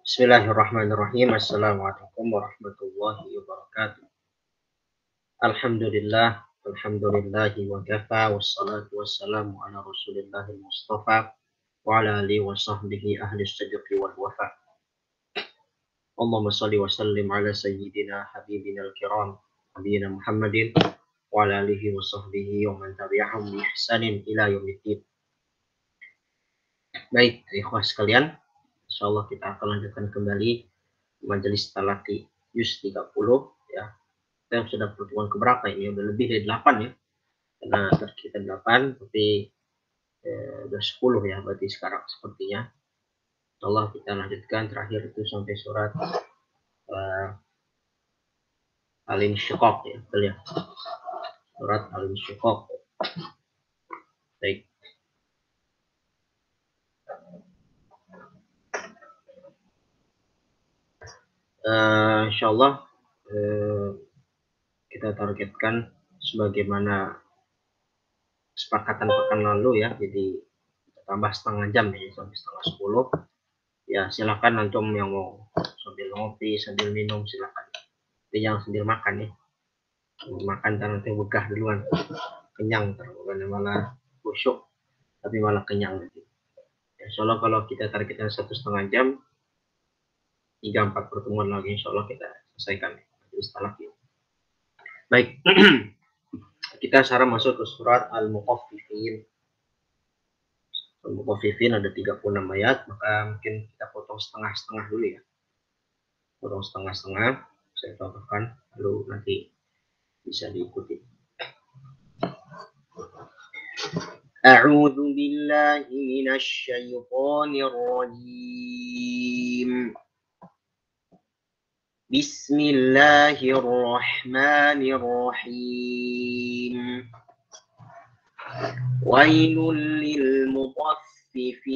Bismillahirrahmanirrahim. Assalamualaikum warahmatullahi wabarakatuh. Alhamdulillah, alhamdulillahi wa kafa, wassalatu wassalamu ala rasulillahil mustafa wa ala alihi wa sahbihi ahli sidqi wal wafa. Allahumma salli wa sallim ala sayyidina habibina al-kiram nabiyina Muhammadin wa ala alihi wa sahbihi wa man tabi'ahum bi ihsanin ila yaumiddin. Baik, ikhwah sekalian, insyaallah kita akan lanjutkan kembali majelis talaki Juz 30 ya. Kita sudah pertemuan keberapa ini? Udah lebih dari 8 ya. Karena kita 8 tapi udah 10 ya berarti sekarang sepertinya. Insyaallah kita lanjutkan terakhir itu sampai surat Al-Insyiqaq ya, betul ya. Surat Al-Insyiqaq. Baik. Insyaallah kita targetkan sebagaimana kesepakatan pekan lalu ya, jadi tambah setengah jam ya sampai setengah 10 ya. Silakan antum yang mau sambil ngopi sambil minum silakan, tapi jangan sambil makan ya. Makan nanti begah duluan, kenyang bukan malah khusyuk tapi malah kenyang nanti. Insyaallah kalau kita targetkan 1,5 jam, 3-4 pertemuan lagi insyaallah kita selesaikan ya. Baik. Kita sekarang masuk ke surat Al-Mutaffifin. Al-Mutaffifin ada 36 ayat, maka mungkin kita potong setengah-setengah dulu ya. Potong setengah-setengah, saya contohkan, lalu nanti bisa diikuti. A'udzu billahi minasy syaithanir rajim. Bismillahirrahmanirrahim. Wailul lil mutaffifin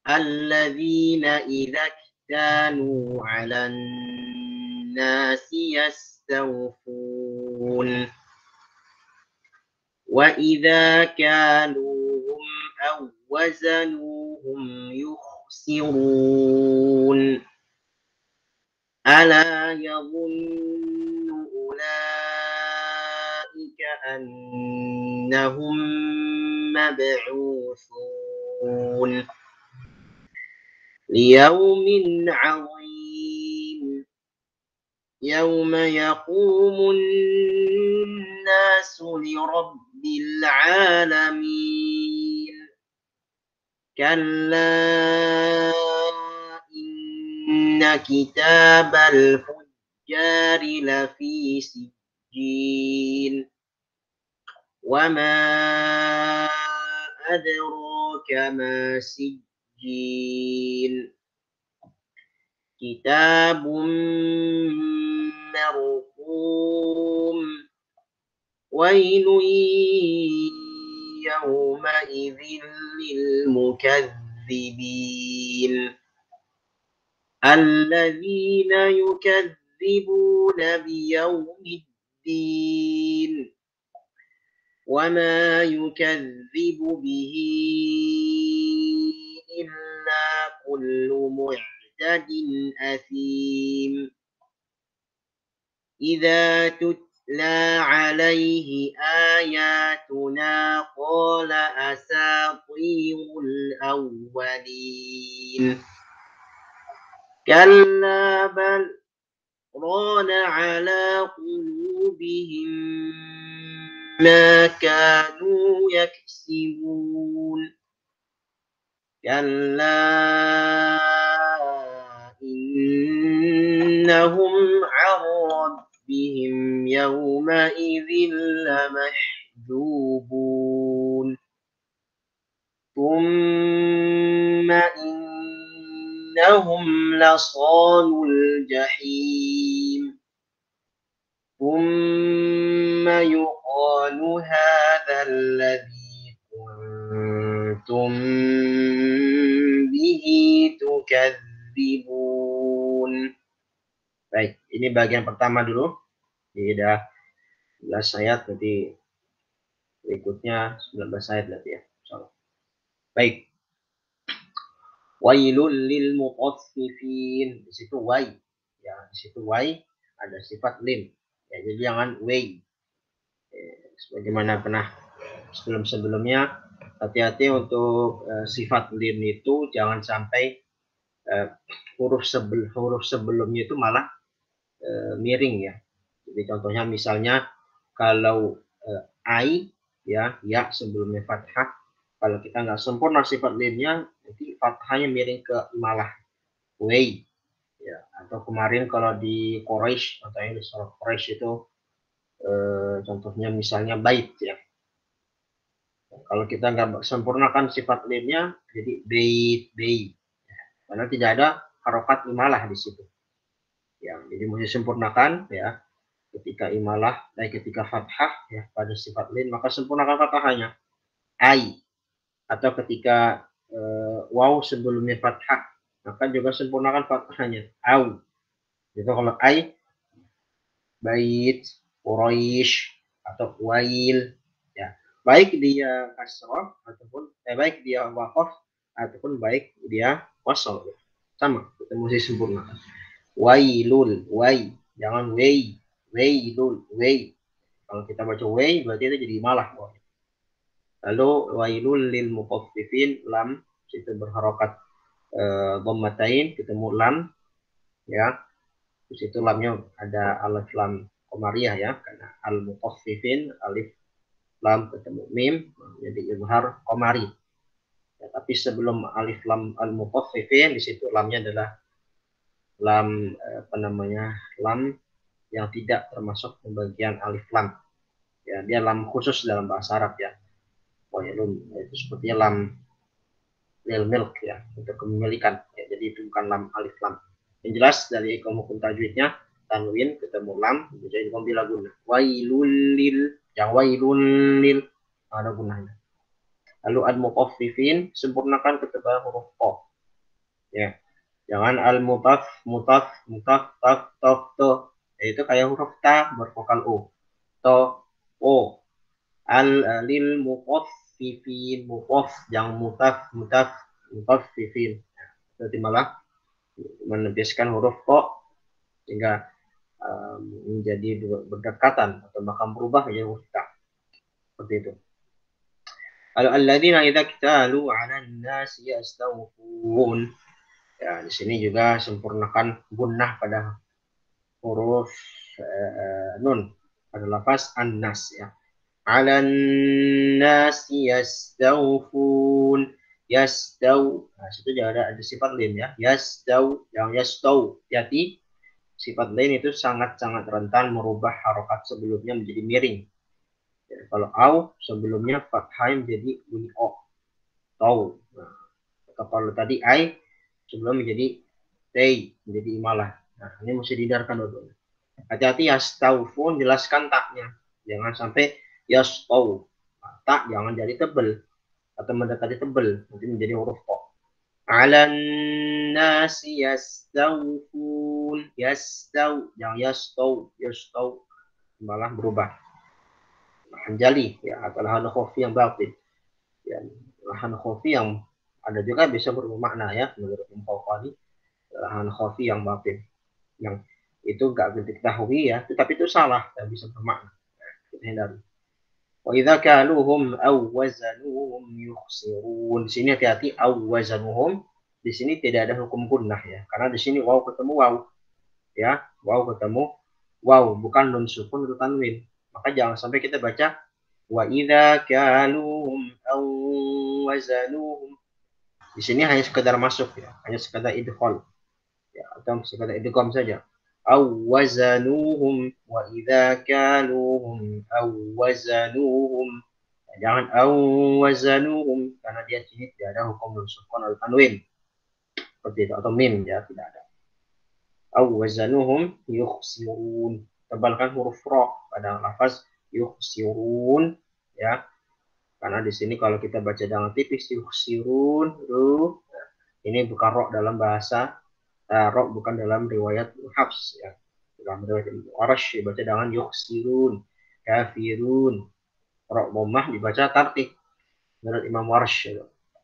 alladzina idza kanu 'alan nasi yastawfun wa idza kaluhum aw wazanuhum yukhsirun. Ala yadhunnu ulaika annahum mab'utsun liyaumin 'azim yawma yaqumun nasu lirabbil 'alamin. Kalla inna kitabal fujjari lafi sijjin wa ma adraka ma sijjin kitabun marqum wailun yawma idzin lil mukazzibin alladzina yukadzibuna biyaumiddin wama yukadzibu bihi illa kullu mu'tadin athim. Idza tutla alaihi ayatuna qala asatirul awwalin. Kalla bal rana ala qulubihim ma kanu yaksibun. Kalla innahum 'an rabbihim yawma idzin lamahjubun. Thumma innahum lasalul jahim. Thumma yuqalu hadzal ladzi kuntum bihi tukadzibun. Baik, ini bagian pertama dulu. Jadi udah 11 ayat, nanti berikutnya 19 ayat berarti ya. Baik. Wailul lil mutaffifin. Di situ wai. Ya, di situ wai ada sifat lim. Ya, jadi jangan wai. Sebagaimana pernah sebelum-sebelumnya, hati-hati untuk sifat lim itu jangan sampai huruf sebelumnya itu malah miring ya. Jadi contohnya misalnya kalau ai ya sebelumnya fathah, kalau kita nggak sempurna sifat limnya nanti fathahnya miring ke malah way ya. Atau kemarin kalau di Quraisy atau yang di surah Quraisy itu contohnya misalnya bait ya, kalau kita nggak sempurnakan sifat limnya jadi bait karena tidak ada harokat imalah di situ ya. Jadi mesti sempurnakan ya, ketika imalah dan ketika fathah ya pada sifat lim maka sempurnakan fathahnya ai, atau ketika waw sebelumnya fathah maka juga sempurnakan fathahnya au. Itu kalau ai, bait, quraish atau wail ya, baik dia kasroh ataupun baik dia waqaf ataupun baik dia wasal sama, kita mesti sempurnakan. Wailul wai, jangan wei, wailul wei. Kalau kita baca way berarti itu jadi malah. Lalu wailul lil mutaffifin, lam itu berharokat dhammatain, ketemu lam ya. Di situ lamnya ada alif lam qamariyah ya, karena al mutaffifin alif lam ketemu mim jadi izhar qamari. Ya, tapi sebelum alif lam al mutaffifin di situ lamnya adalah lam apa namanya? Lam yang tidak termasuk pembagian alif lam. Ya, dia lam khusus dalam bahasa Arab ya. Wailun itu sepertinya lam lil milk ya, untuk kepemilikan ya, jadi itu bukan lam alif lam. Yang jelas dari hukum tajwidnya tanwin ketemu lam jadi bila guna. Wailul lil, yang wailul lil ada gunanya. Lalu al mutaffifin, sempurnakan ketebalan huruf o ya, jangan al mutaf taf tof to, itu kayak huruf ta bervokal o, to o. Al lil mutaffifin, mutaf yang mutaffifin, berarti malah menepiskan huruf ko sehingga menjadi berdekatan atau bahkan berubah menjadi huruf ta, seperti itu. Kalau alladzina idza ktalu 'alan nas yastawfun, ya di sini juga sempurnakan gunnah pada huruf nun pada lafaz an-nas ya. 'Alan nasi yastawfun, nah situ juga ada sifat lim ya, yang yastau, jadi sifat lim itu sangat-sangat rentan merubah harokat sebelumnya menjadi miring ya, kalau au sebelumnya fathah menjadi bunyi o, tau. Nah, kalau tadi ai sebelum menjadi tei menjadi imalah. Nah ini mesti dihindarkan dulu. Hati-hati yastaufun, jelaskan taknya, jangan sampai yastau, tak jangan jadi tebel atau mendekati tebel nanti menjadi huruf o. 'Alan nasi yastawfun, yang yastau malah berubah lahan jali ya, atau lahan khofi yang batin ya. Lahan khofi yang ada juga bisa bermakna ya, menurut Al-Qawqani lahan khofi yang batin yang itu nggak diketahui ya, tetapi itu salah dan bisa bermakna, kita hindari. Wa idza kaluhum aw wazanuhum yukhsirun. Di sini hati-hati, aw wazanuhum di sini tidak ada hukum gunnah ya, karena di sini waw ketemu waw ya, waw ketemu waw, bukan nun sukun atau tanwin. Maka jangan sampai kita baca wa idza kaluhum aw wazanuhum. Di sini hanya sekedar masuk ya, hanya sekedar idkhal ya, atau sekedar idgham saja. Aw wazanuhum wa idza kaluhum aw wazanuhum. Jangan awazanuhum karena dia sini tidak ada hukum sukun atau tanwin seperti itu, atau mim ya, tidak ada. Awazanuhum yukhsirun, tebalkan huruf ro pada lafaz yukhsirun ya, karena di sini kalau kita baca dengan tipis yukhsirun ini bukan ro dalam bahasa ro bukan dalam riwayat Hafs ya, dalam riwayat Warsh dibaca dengan yukhsirun, kafirun, ro dhammah dibaca tartib menurut Imam Warsh.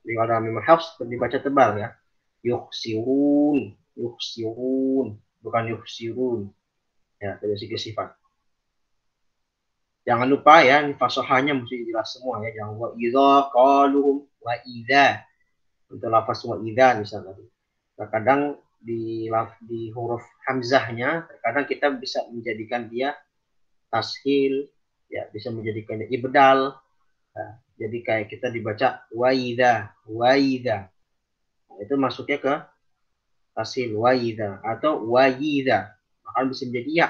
Riwayat Imam Hafs dibaca tebal ya. yukhsirun, yukhsirun, bukan yukhsirun. Ya, dari segi sifat. Jangan lupa ya, ini fasohanya mesti jelas semua ya. Jangan wa idza qalu wa idza. Untuk lafaz wa idza misalnya. Terkadang di huruf hamzahnya, terkadang kita bisa menjadikan dia tashil, ya bisa menjadikan dia ibdal. Nah, jadi kayak kita dibaca wa idza, wa idza. Nah, itu masuknya ke tashil wa idza atau wa idza. Maka bisa menjadi ya.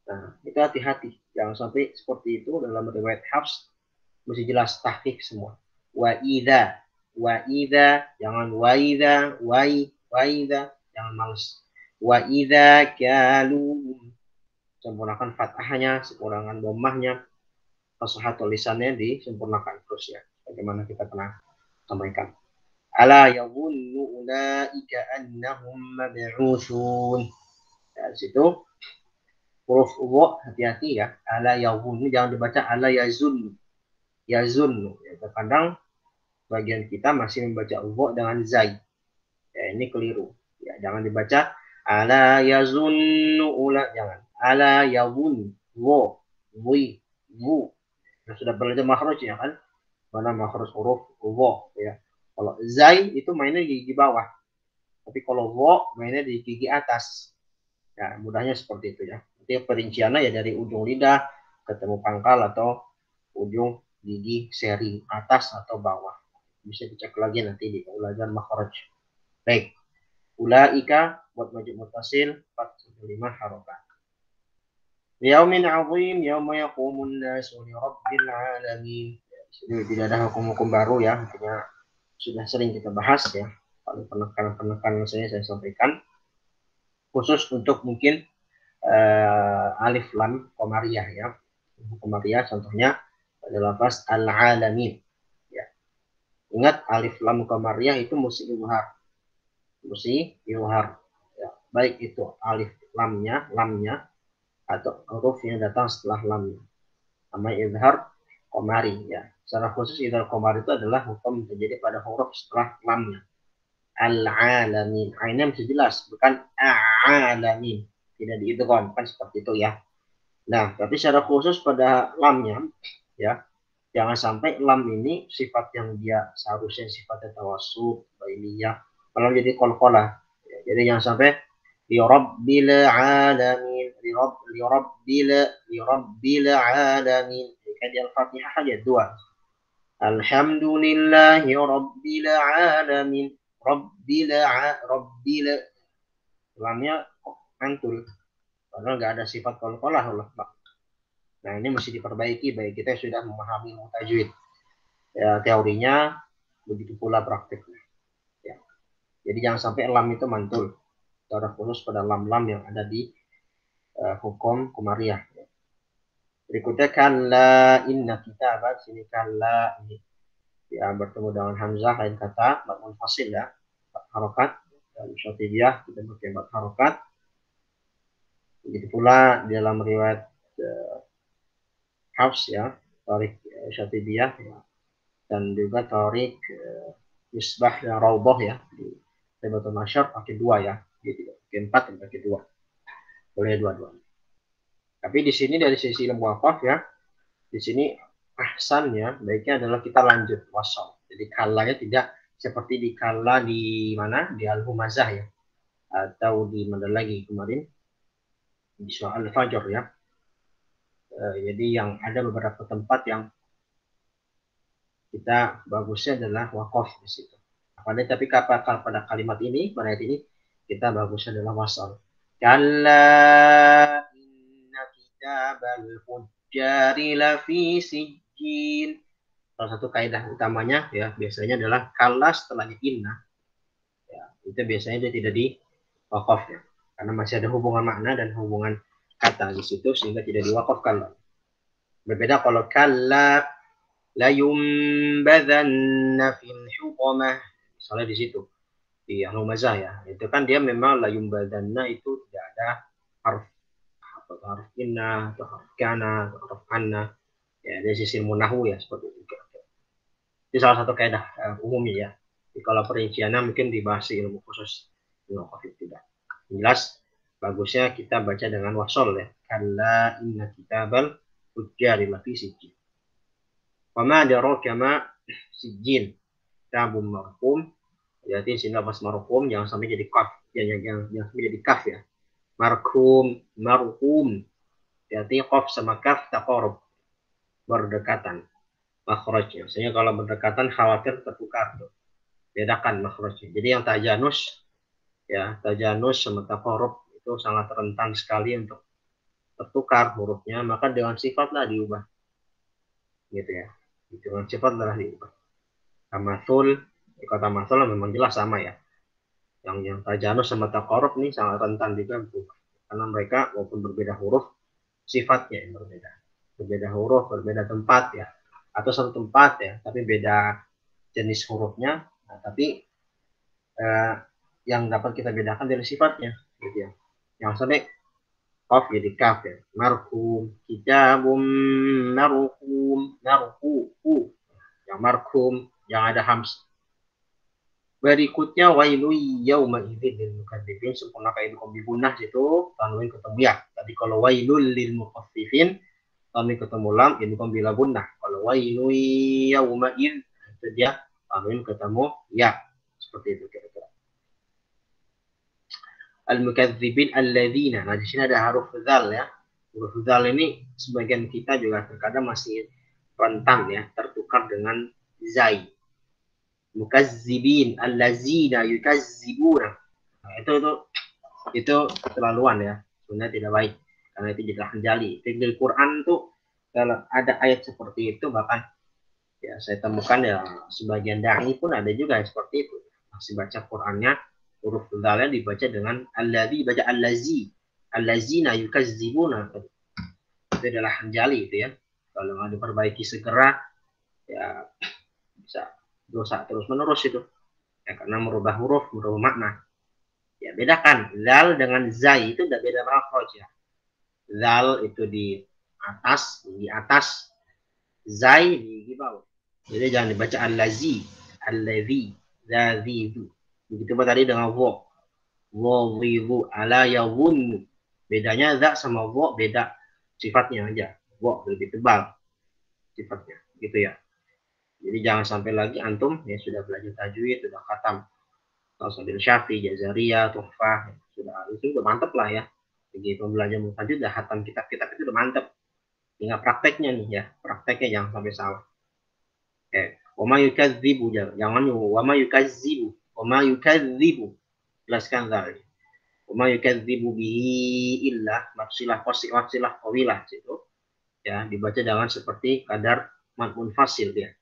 Nah, itu hati-hati. Jangan sampai seperti itu dalam riwayat Hafs. Mesti jelas tahqiq semua. Wa idza. Wa idza. Jangan wa idza. Wa idza. Jangan males. Wa idza kalu. Sempurnakan fathahnya. Sempurnakan dhammahnya. Fasahat tulisannya disempurnakan terus ya. Bagaimana kita pernah sampaikan. Ala yadhunnu ulaika annahum mab'utsun. Ya, di situ huruf wa hati-hati ya. Ala yadhunnu jangan dibaca ala yazun. Yazun. Ya, terkadang bagian kita masih membaca wa dengan zai. Ya, ini keliru. Ya, jangan dibaca ala yazunnu ula jangan. Ala yadhun wa wi wu. Nah, sudah belajar makhraj ya kan? Mana makhraj huruf wa ya. Kalau zai itu mainnya di gigi bawah. Tapi kalau wa mainnya di gigi atas. Ya, mudahnya seperti itu ya. Jadi perinciannya ya dari ujung lidah ketemu pangkal atau ujung gigi seri atas atau bawah. Bisa dicek lagi nanti di belajar makhraj. Baik. Ulaika buat majid mutasil 45 harokat. Yaumin azim yauma yaqumun nasu li rabbil alamin. Jadi tidak ada hukum-hukum baru ya, artinya sudah sering kita bahas ya. Paling penekanan saya sampaikan khusus untuk mungkin alif lam qamariyah ya. Qamariyah contohnya adalah lafaz al-alamin ya. Ingat alif lam qamariyah itu mesti yuhar ya. Baik itu alif lamnya atau huruf yang datang setelah lamnya. Namanya izhar qamari ya. Secara khusus izhar qamari itu adalah hukum terjadi pada huruf setelah lamnya. Al-alamin. Ainnya mesti jelas, bukan a'alamin. Tidak diidgham, kan seperti itu ya. Nah, tapi secara khusus pada lamnya ya, jangan sampai lam ini sifat yang dia seharusnya sifatnya tawassut, bainiyah, kalau jadi qalqalah. Ya, jadi jangan sampai li rabbil alamin, li rabbil alamin. Kayak di Al-Fatihah aja dua. Alhamdulillahi rabbil alamin. Rabbil lamnya mantul. Padahal nggak ada sifat qalqalah Allah. Nah, ini mesti diperbaiki bagi kita yang sudah memahami tajwid. Ya, teorinya begitu pula praktiknya. Ya. Jadi jangan sampai lam itu mantul. Secara khusus pada lam-lam yang ada di hukum Qamariyah. Berikutnya kalla inna kitabah, sini kalla ini ya bertemu dengan hamzah lain kata mad fasil ya, harokat dan syatibiyah kita pakai mad harokat. Begitu pula di dalam riwayat Hafs ya, tarik syatibiyah ya, dan juga tarik misbah dan raudah ya di Taibatul Masyar pakai dua ya, gitu. Pakai 4 dan pakai 2. Boleh dua-dua. Tapi di sini dari sisi ilmu waqaf ya, di sini ahsannya baiknya adalah kita lanjut wasal. Jadi kalanya tidak seperti di kala di mana di Al-Humazah ya, atau di mana lagi kemarin di surah Al-Fajr ya. Jadi yang ada beberapa tempat yang kita bagusnya adalah waqaf di situ. Tapi pada kalimat ini, pada ayat ini kita bagusnya adalah wasal. Kalla inna kitabal fujjari lafi sijjin. Salah satu kaidah utamanya ya biasanya adalah kalla setelahnya inna. Ya, itu biasanya dia tidak di waqaf ya. Karena masih ada hubungan makna dan hubungan kata di situ sehingga tidak diwakafkan. Berbeda kalau kalla la yumbadanna fil huqamah. Misalnya di situ di Al-Humazah ya. Itu kan dia memang la yumbadanna itu tidak ada harf atau harf inna atau harf kana atau harf anna. Ya, dari sisi munahu ya seperti itu. Itu salah satu kaidah umumnya ya. Jadi kalau perinciannya mungkin dibahas di ilmu khusus ilmu COVID tidak. Jelas bagusnya kita baca dengan wasol ya. Kalla inna kitabal fujjari lafi sijjin. Wa ma adraka ma sijjin. Kitabun marqum. Jadi sini lafaz marqum jangan sampai jadi kaf. Jangan sampai jadi kaf ya. Marqum. Jadi qaf sama kaf taqarrub, berdekatan makhrajnya. Misalnya kalau berdekatan khawatir tertukar tuh. Bedakan makhrajnya. Jadi yang tajanus ya, tajanus sama taqarrub itu sangat rentan sekali untuk tertukar hurufnya, maka dengan sifatlah diubah. Gitu ya. Dengan sifatlah diubah. Tamasul, kata masul memang jelas sama ya. Yang tajanus sama taqarrub nih sangat rentan juga berubah. Karena mereka walaupun berbeda huruf, sifatnya yang berbeda. Berbeda huruf, berbeda tempat ya. Atau satu tempat ya, tapi beda jenis hurufnya. Nah, tapi yang dapat kita bedakan dari sifatnya gitu ya. Yang sampai qaf jadi kaf ya. Marhum, kitabum marhum, marhu. Yang marhum yang ada hams. Berikutnya wailu yauma idzin lil mukadzibin, sempurna kayak di bunah situ tanwin ketemu ya. Tadi kalau wailul lil mukatsifin tanwin ketemu lam ini bila bunah. Kalau wailu yauma id itu dia tanwin ketemu ya. Seperti itu kira-kira. Al-mukadzibin alladzina. Nah, di sini ada huruf dzal ya. Huruf dzal ini sebagian kita juga terkadang masih rentan ya, tertukar dengan zai. Mukazzibin allazina yukazzibuna. Nah, itu terlaluan ya. Sebenarnya tidak baik karena itu jadi hanjali. Di Quran tuh kalau ada ayat seperti itu bahkan ya saya temukan ya sebagian dai pun ada juga yang seperti itu. Masih baca Qurannya huruf dzalnya dibaca dengan allazi, baca allazi. Allazina yukazzibuna. Itu adalah hanjali itu ya. Kalau nggak diperbaiki segera ya bisa dosa terus menerus itu ya, karena merubah huruf, merubah makna ya. Bedakan zal dengan zai itu udah beda makhraj ya. Zal itu di atas, zai di bawah. Jadi jangan dibaca allazi, zazizu. Begitu pun tadi dengan wo, ala yawun. Bedanya za sama wo beda sifatnya aja. Wo lebih tebal sifatnya gitu ya. Jadi jangan sampai lagi antum ya sudah belajar tajwid, sudah khatam Tasabil Syafi, Jazaria, Tuhfah, sudah itu udah mantep lah ya. Jadi pembelajaran tajwid udah khatam kitab-kitab itu udah mantep. Tinggal prakteknya nih ya, prakteknya jangan sampai salah. Wama yukadzibu, jangan wama yukadzibu, jelaskan tadi. Wama yukadzibu bihi illa maksilah qawilah situ. Ya, dibaca jangan seperti kadar mad munfasil dia.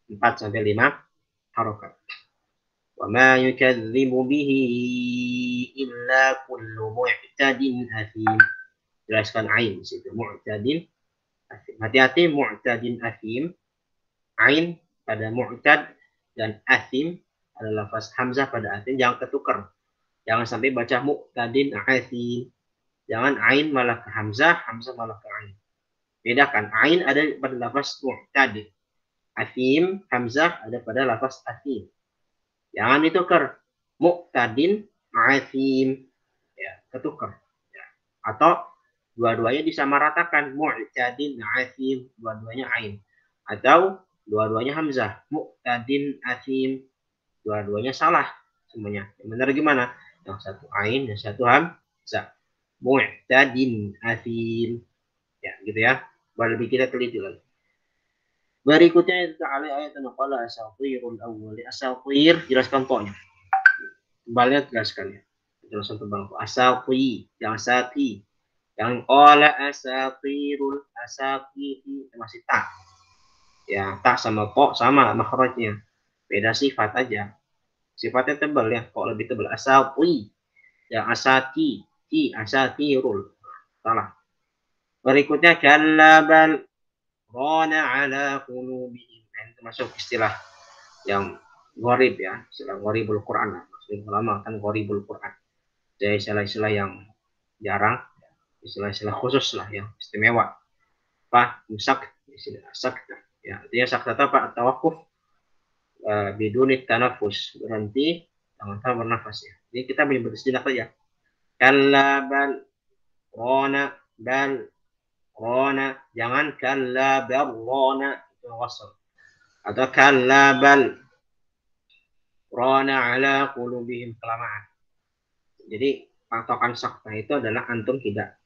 4 sampai 5 harokat. Wa ma yukadzibu bihi illa kullu mu'tadin athim. Jelaskan ain di situ, mu'tadin athim. Hati-hati mu'tadin athim. Ain pada mu'tad dan athim adalah lafaz hamzah pada athim, jangan ketukar. Jangan sampai baca mu'tadin athim. Jangan ain malah ke hamzah, hamzah malah ke ain. Bedakan, ain ada pada lafaz mu'tadin. Athim, hamzah ada pada lafaz athim. Jangan ditukar. Muqtadin, athim. Ya, ketukar. Ya. Atau dua-duanya disamaratakan. Mu'tadin, athim. Dua-duanya ain. Atau dua-duanya hamzah. Muqtadin, athim. Dua-duanya salah semuanya. Yang benar gimana? Yang satu ain, yang satu hamzah. Mu'tadin, athim. Ya, gitu ya. Baru lebih kita teliti lagi. Berikutnya itu ayat qala asatirul awwali. Asatir jelaskan to'nya. Kembali jelaskan ya. Jelaskan tentang asatir, yang sati. Yang qala asatirul asatiri masih tak. Ya, tak sama kok sama makhrajnya. Beda sifat aja. Sifatnya tebal ya, kok lebih tebal. Asati. Yang asati, asatirul. Salah. Berikutnya kallabal rana ala qulubihim. Itu masuk istilah yang gharib ya, istilah gharibul Quran. Maksudnya ulama kan gharibul Quran. Jadi istilah-istilah yang jarang, istilah-istilah khusus lah yang istimewa. Musak, istilah sakta. Ya, artinya sakta apa? Tawakuf. bidunit tanafus, berhenti tanpa bernafas ya. Jadi kita beri bersejenak saja. Kalla bal rona bal rona, jangan kalla bal rona itu wasal. Atau kalla bal rona ala qulubihim kelamaan. Jadi patokan sakta itu adalah antum tidak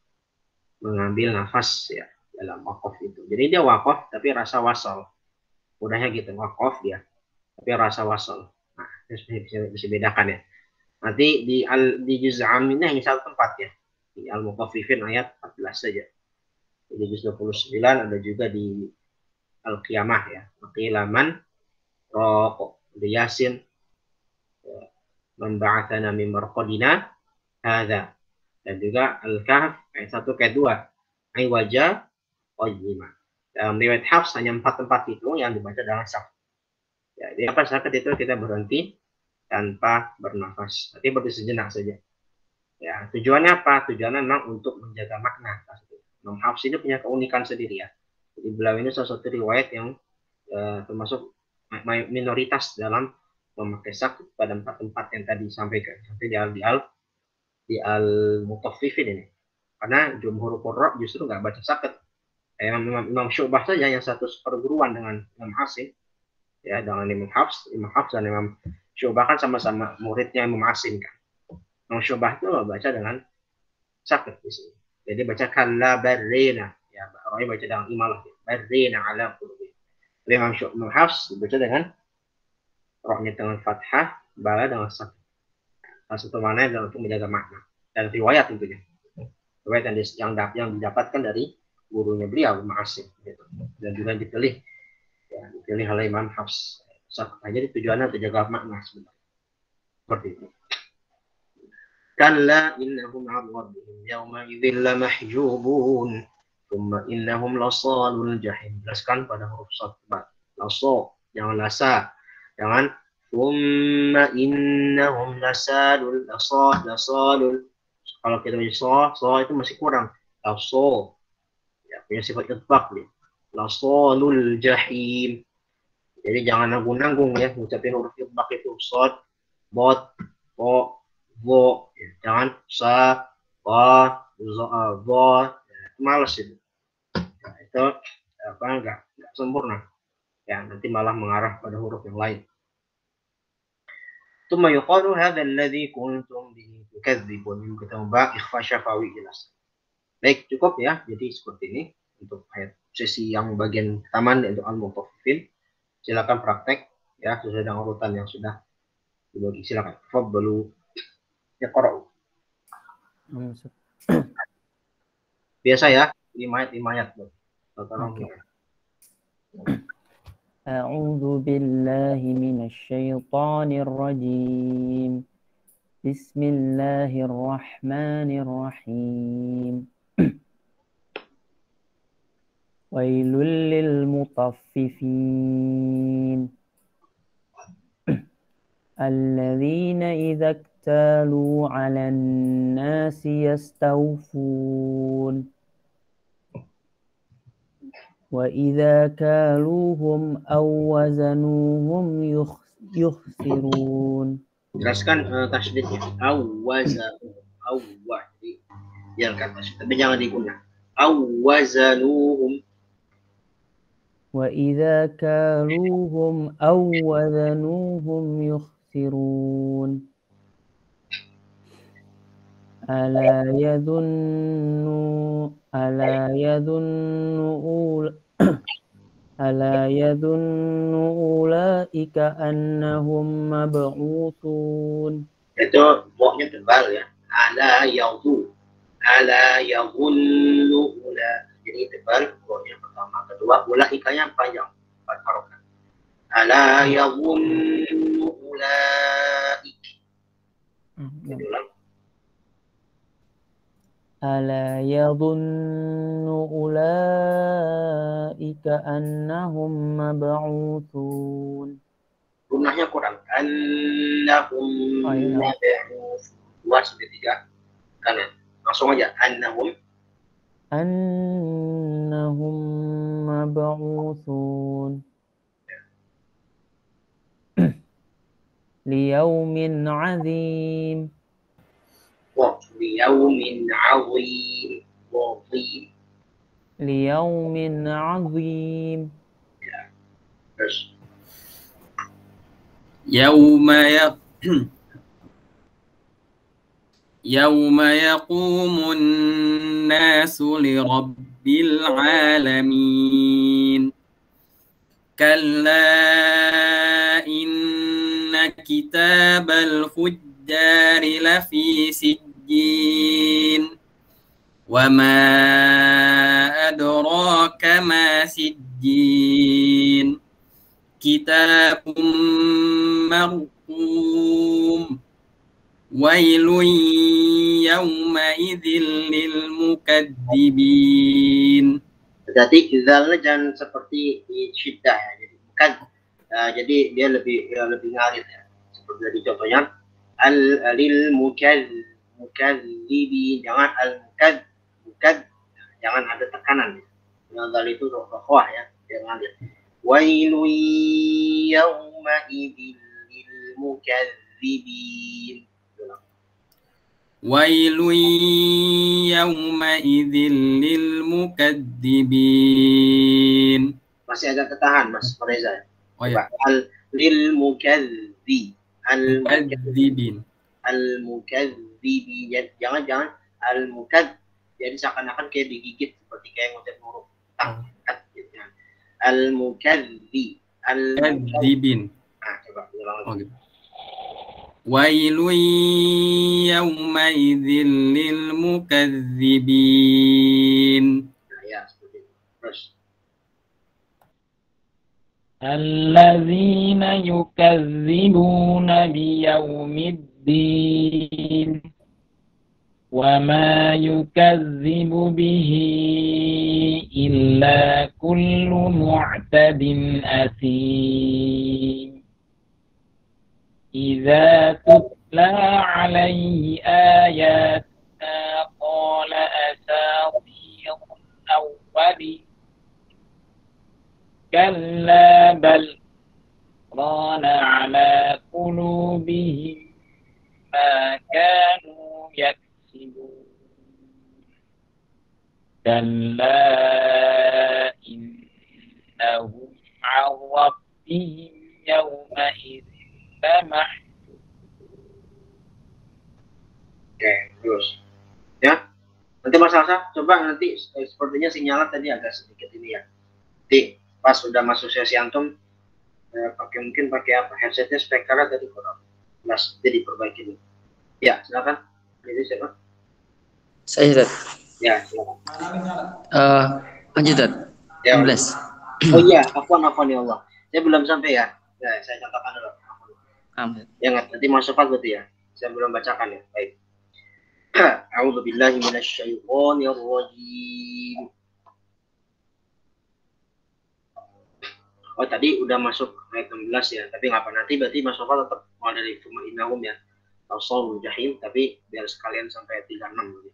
mengambil nafas ya dalam wakof itu. Jadi dia wakof tapi rasa wasal. Udahnya gitu, wakof dia tapi rasa wasal. Nah, bisa bedakan ya. Nanti di juz ini hanya satu tempat ya. Di Al-Mutaffifin ayat 14 saja. Di juz 29 ada juga di Al-Qiyamah ya. Maqilaman raqo di Yasin man ba'atsana min marqadina hadza. Dan juga Al-Kahf ayat 1 ke 2. Ai wajah qayyimah. Dalam riwayat Hafs hanya 4 tempat itu yang dibaca dalam saf. Ya, di apa sakit itu kita berhenti tanpa bernafas. Nanti berdiri sejenak saja. Ya, tujuannya apa? Tujuannya memang untuk menjaga makna. Imam Hafs ini punya keunikan sendiri ya. Jadi beliau ini salah satu riwayat yang termasuk minoritas dalam memakai sakit pada 4 tempat yang tadi disampaikan. Seperti di Al-Mutaffifin ini. Karena jumhur qurra justru nggak baca sakit. Imam Syu'bah saja yang satu perguruan dengan Imam Asim ya, dengan Imam Hafs dan Imam Syu'bah kan sama-sama muridnya Imam Asim kan. Imam Syu'bah itu baca dengan sakit di sini. Jadi baca kalla barrina ya, Roy baca dengan imalah barrina ala qulubi. Imam Hafs baca dengan rohnya dengan fathah, bala dengan sakit. Salah satu mana adalah untuk menjaga makna dan riwayat tentunya. Riwayat yang didapatkan dari gurunya beliau Imam Asim gitu. Dan juga dipilih oleh Imam Hafs. Jadi tujuannya untuk jaga makna sebenarnya. Seperti itu. Kalla innahum 'an rabbihim yawma idzin lamahjubun thumma innahum lasalul jahim. Jelaskan pada huruf shad. Laso, jangan lasa. Jangan thumma innahum lasalul lasalul. Kalau kita baca so itu masih kurang. Laso. Ya, punya sifat itbaq nih. Lasalul jahim. Jadi jangan nanggung-nanggung ya ngucapin huruf itbaq itu shad, bot, bo, bo, ya, jangan sa, wa, zo, males itu. Nah, itu apa enggak sempurna. Ya, nanti malah mengarah pada huruf yang lain. Tsumma yuqalu hadza alladhi kuntum bihi tukadzibun. Kita membahas ikhfa syafawi jelas. Baik, cukup ya. Jadi seperti ini untuk ayat sesi yang bagian taman untuk Al-Mutaffifin. Silakan praktek ya sesuai dengan urutan yang sudah dibagi. Silakan. Fadlu ya qara'u. Biasa ya, 5 ayat. Okay. أعوذ بالله من الشيطان الرجيم بسم الله الرحمن الرحيم ويل للمطففين الذين إذا اكتالوا على الناس يستوفون وإذا كالوهم أو وزنوهم يخسرون. Jelaskan tasydidnya. Awwa. Jadi biarkan tasydid, tapi jangan digunakan. Awwazanuhum. وإذا كالوهم أو وزنوهم يخسرون. ألا يظن أولئك أنهم مبعوثون. Itu pokoknya tebal ya. Ala yadhunnu ula. Jadi tebal pokoknya pertama, kedua ulaikanya panjang. 4 harokat. Ala yadhunnu ulaik. ألا يظن أولئك أنهم مبعوثون. Runahnya kurang. Annahum mab'uts. 2-3 kanan. Langsung aja. Annahum مبعوثون. liyaumin azim. Liyaumin azim. Azim. Liyaumin azim. Terus. يوم يقوم الناس لرب العالمين كلا إن كتاب الفجار لفي سجين وما أدراك ما سجين كتاب مرقوم ويل يومئذ للمكذبين. Jadi izalnya jangan seperti syiddah ya. Jadi bukan jadi dia lebih ngalir ya. Seperti tadi contohnya lil mukadzibin, jangan jangan ada tekanan. Zal itu rokhwah ya, dia ngalir. Wailu yawma idzil lil mukadzibin. ويل يومئذ للمكذبين. Masih agak ketahan Mas Reza. Oh ya. Lil mukadzibin. Jangan al mukad, jadi seakan-akan kayak digigit seperti kayak ngucap huruf gitu kan. Al mukadzibin. Nah, coba ulang lagi. Okay. ويل يومئذ للمكذبين. Nah, ya, seperti itu. Terus. الذين يكذبون بيوم الدين وما يكذب به إلا كل معتد أثيم إذا تتلى عليه آياتنا قال أساطير الأولين كلا بل ران على قلوبهم ما كانوا يكسبون كلا إنهم عن ربهم يومئذ Oke, terus ya. Nanti Mas Salsa, coba nanti sepertinya sinyalnya tadi agak sedikit ini ya. Nanti pas sudah masuk sesi antum mungkin pakai apa? Headsetnya speakernya tadi kurang jelas, jadi diperbaiki dulu. Ya, silakan. Ini siapa? Saya Ustaz. Ya, silakan. Lanjut Ustaz. Ya. 16. Oh iya, afwan ya Allah. Saya belum sampai ya. Ya, saya contohkan dulu. Ya, nanti masuk apa berarti ya? Saya belum bacakan ya. Baik. A'udzu billahi minasyaitonir rajim. Oh, tadi udah masuk ayat 16 ya, tapi ngapa nanti berarti masuk apa tetap mulai dari Tsumma innahum ya. Tawsawul jahim, tapi biar sekalian sampai 36 gitu.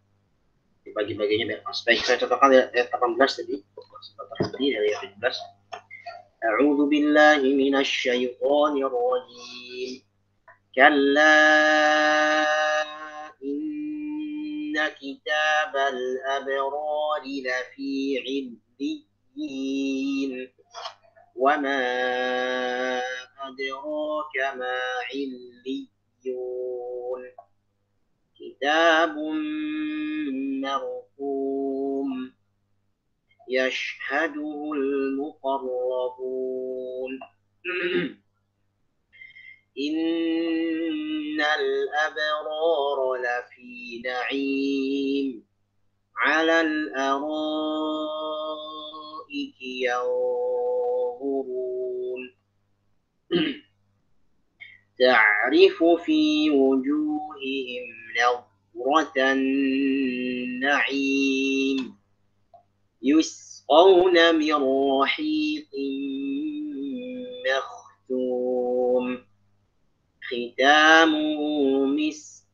Dibagi-baginya biar pas. Baik, saya contohkan ayat 18 tadi. Sebentar tadi dari ayat 17. أعوذ بالله من الشيطان الرجيم كلا إن كتاب الأبرار لفي عليين وما أدراك ما عليون كتاب مرقوم يشهده المقربون إن الأبرار لفي نعيم على الأرائك ينظرون تعرف في وجوههم نظرة النعيم يسقون من رحيق مختوم ختامه مسك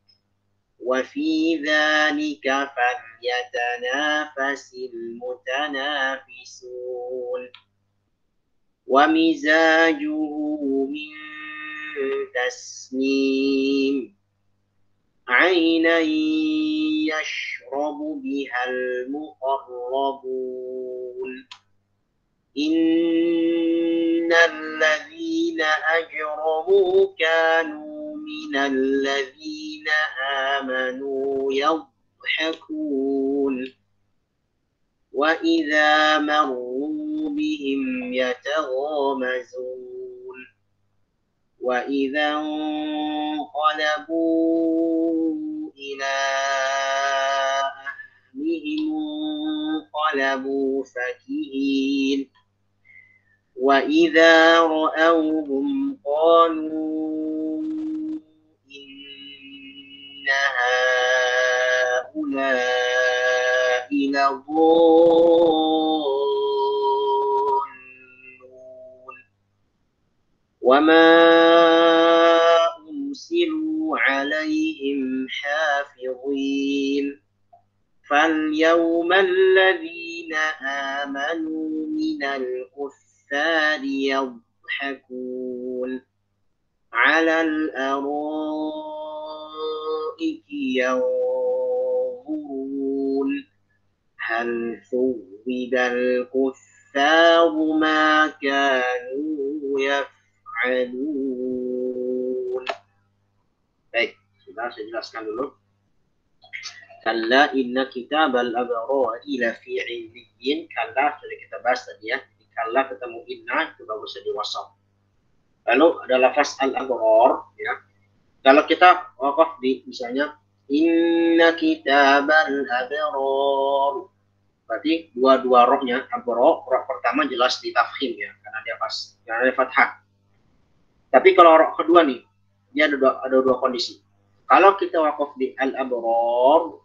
وفي ذلك فليتنافس المتنافسون ومزاجه من تسنيم عينا يشرب بها المقربون إن الذين أجرموا كانوا من الذين آمنوا يضحكون وإذا مروا بهم يتغامزون وإذا انقلبوا إلى أهلهم انقلبوا فكهين وإذا رأوهم قالوا إن هؤلاء لضالون وما أرسلوا عليهم حافظين فاليوم الذين آمنوا من الكفار يضحكون على الأرائك ينظرون هل ثوب الكفار ما كانوا يفعلون. Baik, sudah saya jelaskan dulu. Kalla inna kitabal abrari lafi illiyin. Kalla sudah kita bahas tadi ya. Jadi kalla ketemu inna itu bagusnya di wasaf. Lalu ada lafaz al-abrar ya. Kalau kita wakaf di misalnya inna kitabal abrar, berarti dua rohnya abrar, roh pertama jelas di tafkhim ya karena dia pas karena dia fathah. Tapi kalau roh kedua nih dia ada dua kondisi. Kalau kita wakaf di al-abrar,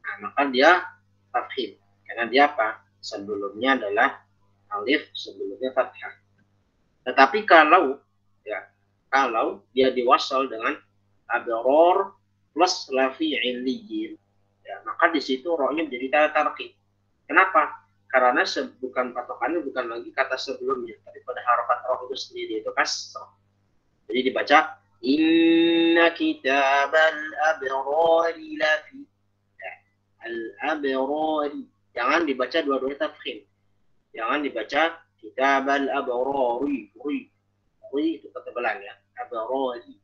nah, maka dia tafkhim karena dia apa? Sebelumnya adalah alif, sebelumnya fathah. Tetapi kalau dia diwasal dengan abrar plus lafi illiyin, ya, maka di situ rohnya menjadi tarqi. Kenapa? Karena bukan patokannya bukan lagi kata sebelumnya, tapi pada harokat roh itu sendiri itu kasrah. Jadi dibaca inna kitabal abrari lafi al-abrari. Jangan dibaca dua-duanya tafkhim. Jangan dibaca kitabal abrari. Itu ketebalan ya. Abrari.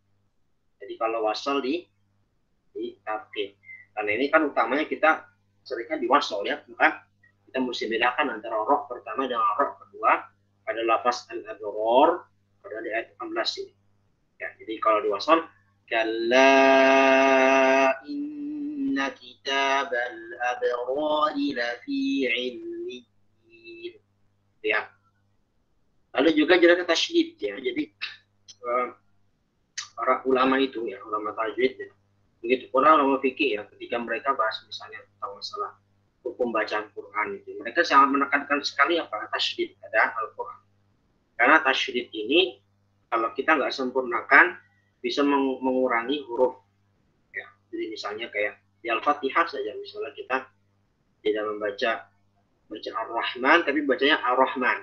Jadi kalau wasal di tafkhim. Karena ini kan utamanya kita seringkan diwasal ya, maka kita mesti bedakan antara roh pertama dengan roh kedua pada lafaz al-abrar pada di ayat 18 ini. Ya, jadi kalau diwasal kalla inna kitabal abrari lafi illiyin. Ya. Lalu juga jelasnya tasydid ya. Jadi para ulama itu ya, ulama tajwid ya. Begitu pula ulama fikih ya, ketika mereka bahas misalnya tentang masalah hukum bacaan Quran itu, mereka sangat menekankan sekali apa tasydid pada Al-Quran. Karena tasydid ini kalau kita nggak sempurnakan bisa mengurangi huruf. Ya, jadi misalnya kayak di Al-Fatihah saja, misalnya kita tidak membaca Ar-Rahman, tapi bacanya Ar-Rahman,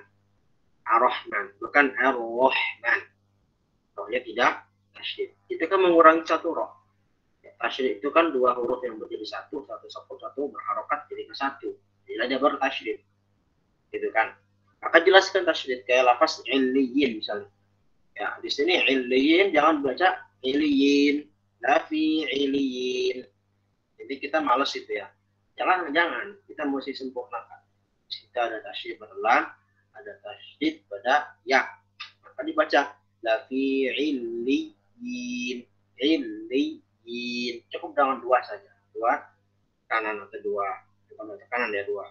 bukan Ar-Rahman. Rohnya tidak tasydid. Itu kan mengurangi satu roh. Tasydid itu kan dua huruf yang menjadi satu berharokat jadi ke satu. Jadi dia bertasydid. Gitu kan. Maka jelaskan tasydid kayak lafaz illiyin misalnya. Ya, di sini illiyin jangan baca illiyin, lafi illiyin. Jadi kita malas itu ya. Jangan, kita mesti sempurnakan. Kita ada tasydid pada lam, ada tasydid pada ya. Maka dibaca lafi illiyin, cukup dengan dua saja, dua kanan atau dua kanan ya, dua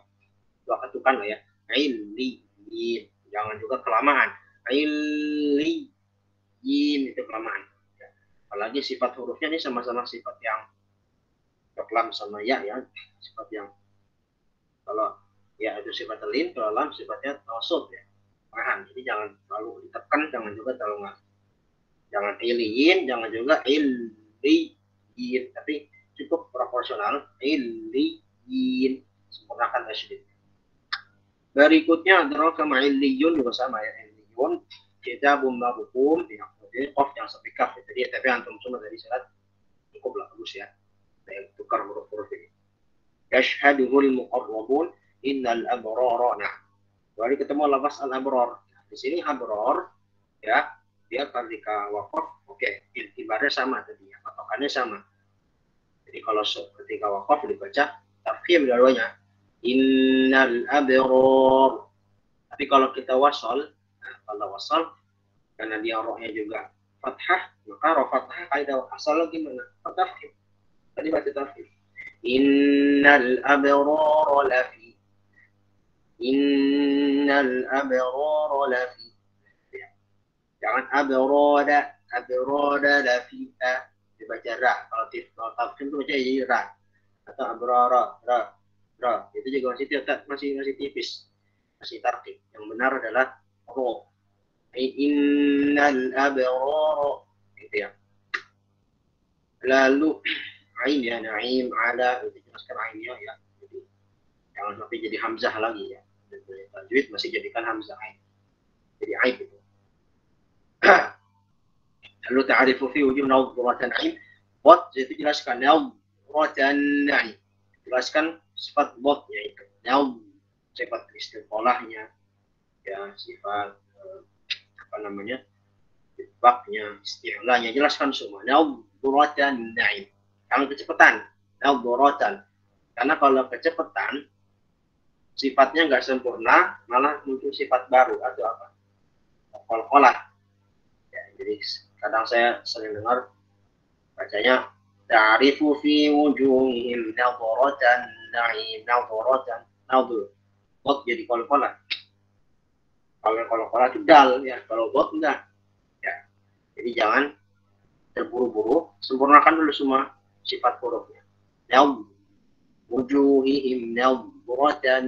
ketukan lah ya. Illiyin, jangan juga kelamaan. Illiyin itu kelamaan. Apalagi sifat hurufnya ini sama-sama sifat yang lam sama ya, sifat yang kalau ya itu sifat lin, kalau lam sifatnya tausud ya. Paham? Jadi jangan terlalu ditekan, jangan juga terlalu nggak. Jangan illiyin, jangan juga illiyin, tapi cukup proporsional illiyin, sempurnakan tasydid. Berikutnya adalah kama illiyun juga sama ya, illiyun kitabun marqum, Jadi qaf yang sampai kaf. Jadi tapi antum semua tadi salat cukup lah bagus ya. Saya tukar huruf-huruf ini. Yashhaduhul muqarrabun innal abrara. Nah, baru ketemu lafaz al-abrar. Di sini abrar ya, dia ketika waqaf oke, iltibarnya sama tadi ya, patokannya sama. Jadi kalau ketika waqaf dibaca tafkhim dua-duanya. Innal abrar. Tapi kalau kita wasal, nah, kalau wasal karena dia rohnya juga fathah, maka roh fathah kaidah asal gimana? Fathah. Tadi baca tafkhim. Innal abrara lafi. Innal abrara lafi. Jangan abrada lafi. Dibaca ra. Kalau tafkhim itu baca jadi ra. Atau abrara, ra. Itu juga masih tipis. Masih tarkib. Yang benar adalah ro. Innal abrara. Gitu ya. Lalu ain ya, naim ala, itu jelaskan ainnya ya. Jadi jangan sampai jadi hamzah lagi ya. Tajwid masih jadikan hamzah ain. Jadi ain itu. Lalu ta'rifu fi wujud nawdhuratan ain. Bot itu jelaskan nawdhuratan ain. Jelaskan sifat botnya itu. Sifat istiqolahnya ya, sifat apa namanya? Baknya, isti'lanya, jelaskan semua. Nawdhuratan ain. Kalau kecepatan, nawdhuratan. Karena kalau kecepatan sifatnya nggak sempurna, malah muncul sifat baru atau apa? Qalqalah. Ya, jadi kadang saya sering dengar bacanya ta'rifu fi wujuhihim nadhuratan na'im, nadhuratan, nadhur. Bot jadi qalqalah. Kalau qalqalah itu dal ya, kalau bot enggak. Ya. Jadi jangan terburu-buru, sempurnakan dulu semua sifat hurufnya. Wujuhihim nadhuratan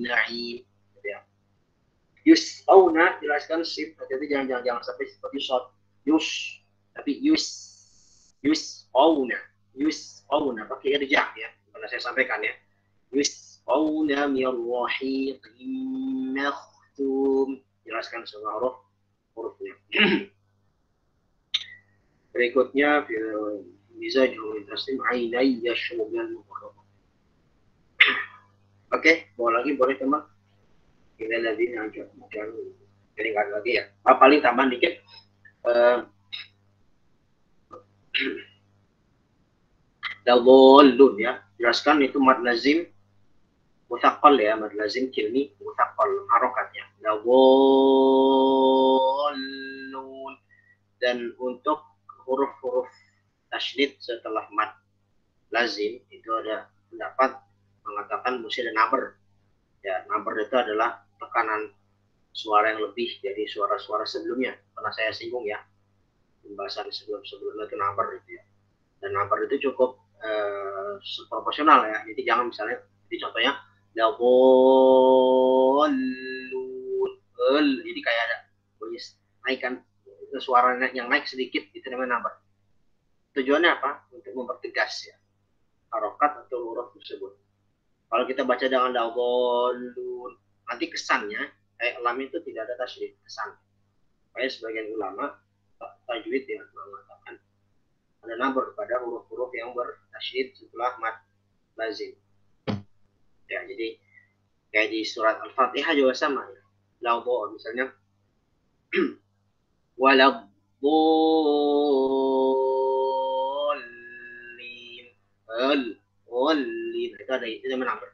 na'im. Ya. Yus'auna, jelaskan sifat. Jadi jangan sampai seperti short. Tapi yus'auna pakai irja ya. Karena saya sampaikan ya. Yus'auna min rahiqin makhtum. Jelaskan semua hurufnya. Berikutnya bisa juga taslim ainai yashruban muqarrab. Oke, bawa lagi boleh teman. Ini lagi lanjut. Jadi nggak lagi ya. Paling tambahan dikit. Dawolun ya. Jelaskan itu mad lazim mutsaqqal ya, mad lazim kilmi mutsaqqal harokatnya. Dawolun. Dan untuk huruf-huruf tasydid setelah mad lazim itu ada pendapat mengatakan mesti ada naber. Ya, naber itu adalah tekanan suara yang lebih dari suara-suara sebelumnya. Pernah saya singgung ya pembahasan sebelumnya itu naber itu ya. Dan naber itu cukup proporsional ya. Jadi jangan misalnya, jadi contohnya jadi kayak ada bunyi naikkan itu suara yang naik sedikit, itu namanya naber. Tujuannya apa? Untuk mempertegas ya harokat atau huruf tersebut. Kalau kita baca dengan dawolun, nanti kesannya kayak lam itu tidak ada tasydid, kesan. Kayak sebagian ulama tajwid yang mengatakan ada naber pada huruf-huruf yang bertasydid setelah mad lazim. Ya, jadi kayak di surat Al-Fatihah juga sama ya. Lawo misalnya waladzallin itu ada, itu namanya naber.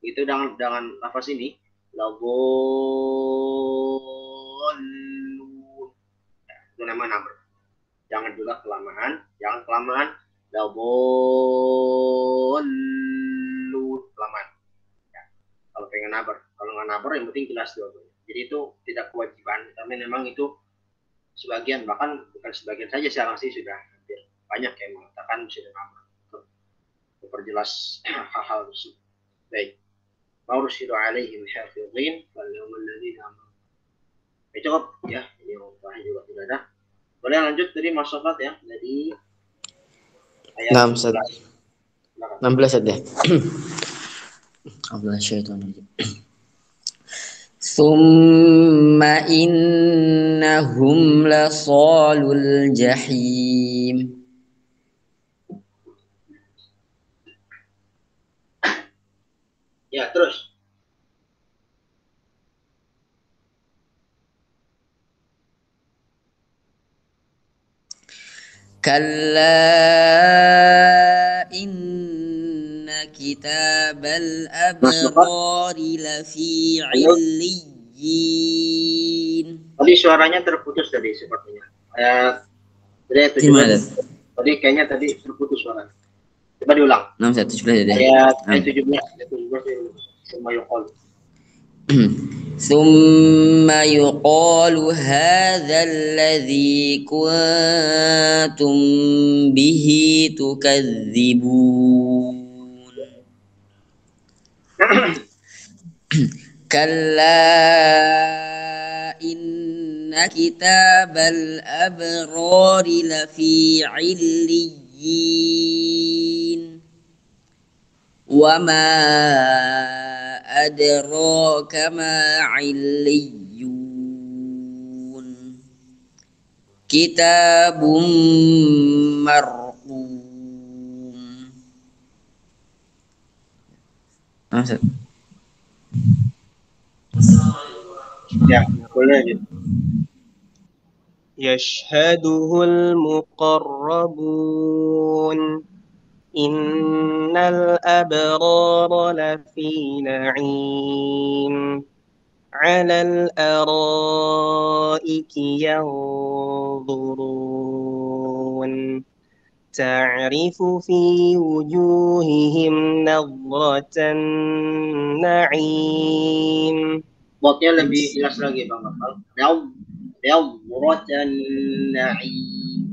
Itu dengan lafaz ini ladzallun, itu namanya naber. Jangan juga kelamaan, ladzallun kelamaan ya. Kalau pengen naber, kalau nggak naber yang penting jelas dua-duanya. Jadi itu tidak kewajiban, tapi memang itu sebagian, bahkan bukan sebagian saja, sekarang sih sudah hampir banyak yang mengatakan mesti naber untuk memperjelas hal-hal tersebut. Baik. Ma'ursilu alaihim hafidhin wal yawmal ladzina amanu. Cukup ya, ini rupanya juga tidak ada. Boleh lanjut dari masyarakat ya, dari ayat 16 ada. Allah syaitan. ثم إنهم لصالوا الجحيم Ya, terus. كلا إن كتاب الأبرار لفي عليين. Tadi suaranya terputus tadi sepertinya. Ayat Gimana? 17. Tadi kayaknya tadi terputus suaranya. Coba diulang. 17 deh. Ayat 17. Semua yuqal. ثم يقال هذا الذي كنتم به تكذبون كلا إن كتاب الأبرار لفي عليين وما أدراك ما عليون كتاب مرقوم. Ya, boleh gitu. يشهده المقربون إن الأبرار لفي نعيم على الأرائك ينظرون تعرف في وجوههم نظرة النعيم. Botnya lebih jelas lagi Bang Bakal. Nawratan na'im.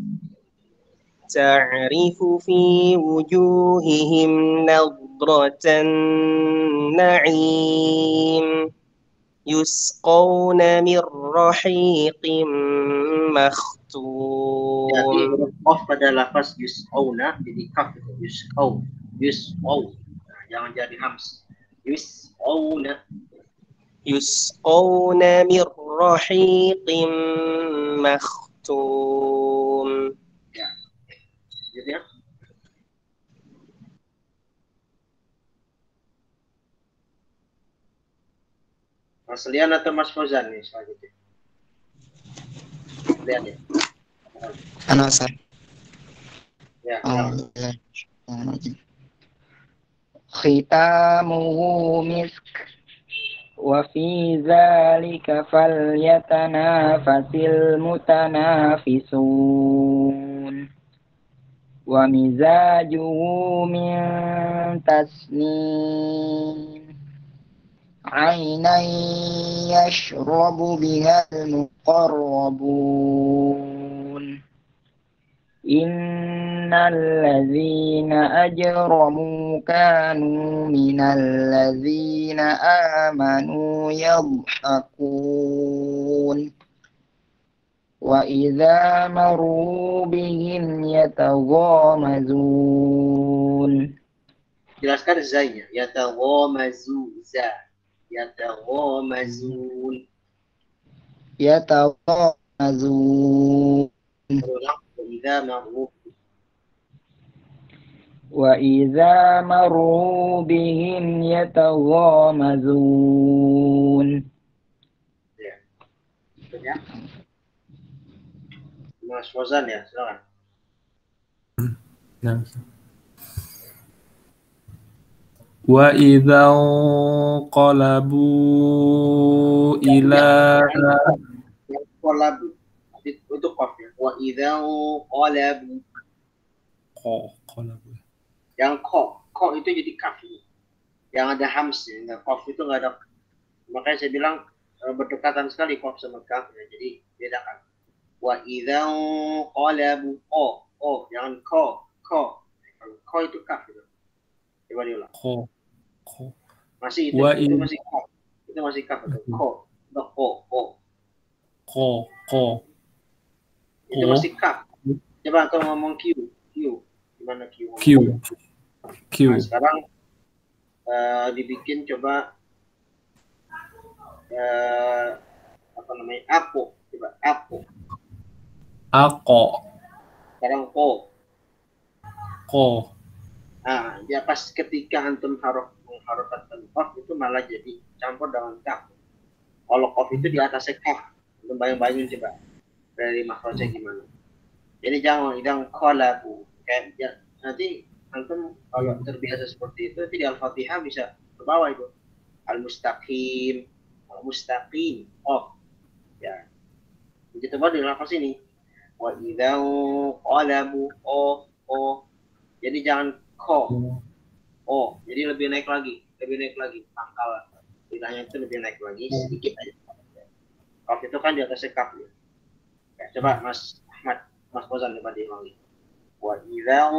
تعرف في وجوههم نظرة النعيم يسقون من رحيق مختوم. Jadi huruf qaf pada lafaz yus'auna jadi kaf itu yus'au. Nah, jangan jadi hams. Yus'auna. يسقون من رحيق مختوم. Ya. Gitu ya. Mas Lian atau Mas Fauzan nih selanjutnya. Lihat ya. Anak saya. Ya. Khitamuhu misk wa fi zalika falyatanafasil mutanafisun wa mizajuhu min tasnim aynan yashrabu bihal muqarrabun innal ladzina ajramu kanu minal ladzina amanu yadhakun wa idza maru bihim yataghamazun. Jelaskan zanya. Yataghamazu za. Yataghamazun. Yataghamazun. Berulang. Wa idza maru bihim yataghamazun. Ya. Ya. Mas Fauzan ya, silakan. Wa idza qalabu ila Qalabu itu qaf ya. Wa idza qalabu. Qalabu. Yang ko itu jadi kaf. Yang ada hams ya. Enggak qaf itu enggak ada. Makanya saya bilang berdekatan sekali qaf sama kaf ya. Jadi bedakan. Wa idza qalabu jangan ko. Kalau ko itu kaf itu. Coba diulang. Ko. Masih itu masih kaf. Itu masih kaf itu. Ko. Itu masih kaf. Coba kalau ngomong Q. Gimana Q? Nah, sekarang dibikin coba apa namanya, aku, coba aku, Ako. sekarang ko. Ko. Nah, ya pas ketika antum mengharokatkan kof itu malah jadi campur dengan kaf. Kalau kof itu di atasnya kaf, antum bayang-bayangin coba dari makhrajnya gimana. Jadi jangan qalabu kayak ya, nanti antum kalau terbiasa seperti itu, nanti di Al-Fatihah bisa ke bawah itu al-mustaqim, al-mustaqim, oh ya begitu baru di lafaz ini wa idza qalabu, oh jadi jangan ko, oh jadi lebih naik lagi pangkal lidahnya itu lebih naik lagi sedikit aja. Kaf itu kan di atasnya kaf ya. Coba Mas Ahmad, Mas Fauzan coba diulangi. Wa idza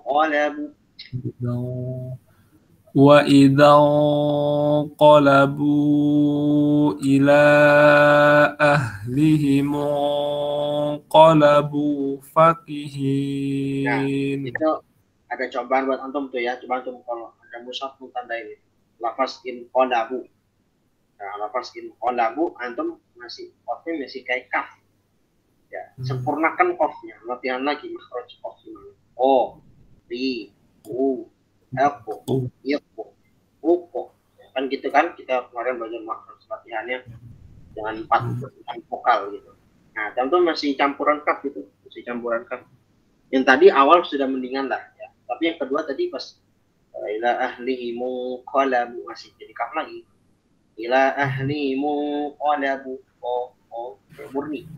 qalabu, Wa idza qalabu ila ahlihim qalabu fakihin. itu ada cobaan buat antum tuh ya. Coba antum kalau ada mushaf tuh tandain lafaz in qalabu. Nah, lafaz in qalabu antum masih qafnya masih kayak kaf. Ya, sempurnakan qafnya. Latihan lagi makhraj qaf gimana. O, ri, u, aku, iku, uko. Kan gitu kan kita kemarin belajar makhraj latihannya dengan 4 vokal gitu. Nah, antum masih campuran kaf gitu, masih campuran kaf. Yang tadi awal sudah mendingan lah ya. Tapi yang kedua tadi pas ila ahlihimu qalabu masih jadi kaf lagi. Ila ahlihimu qalabu, oh murni.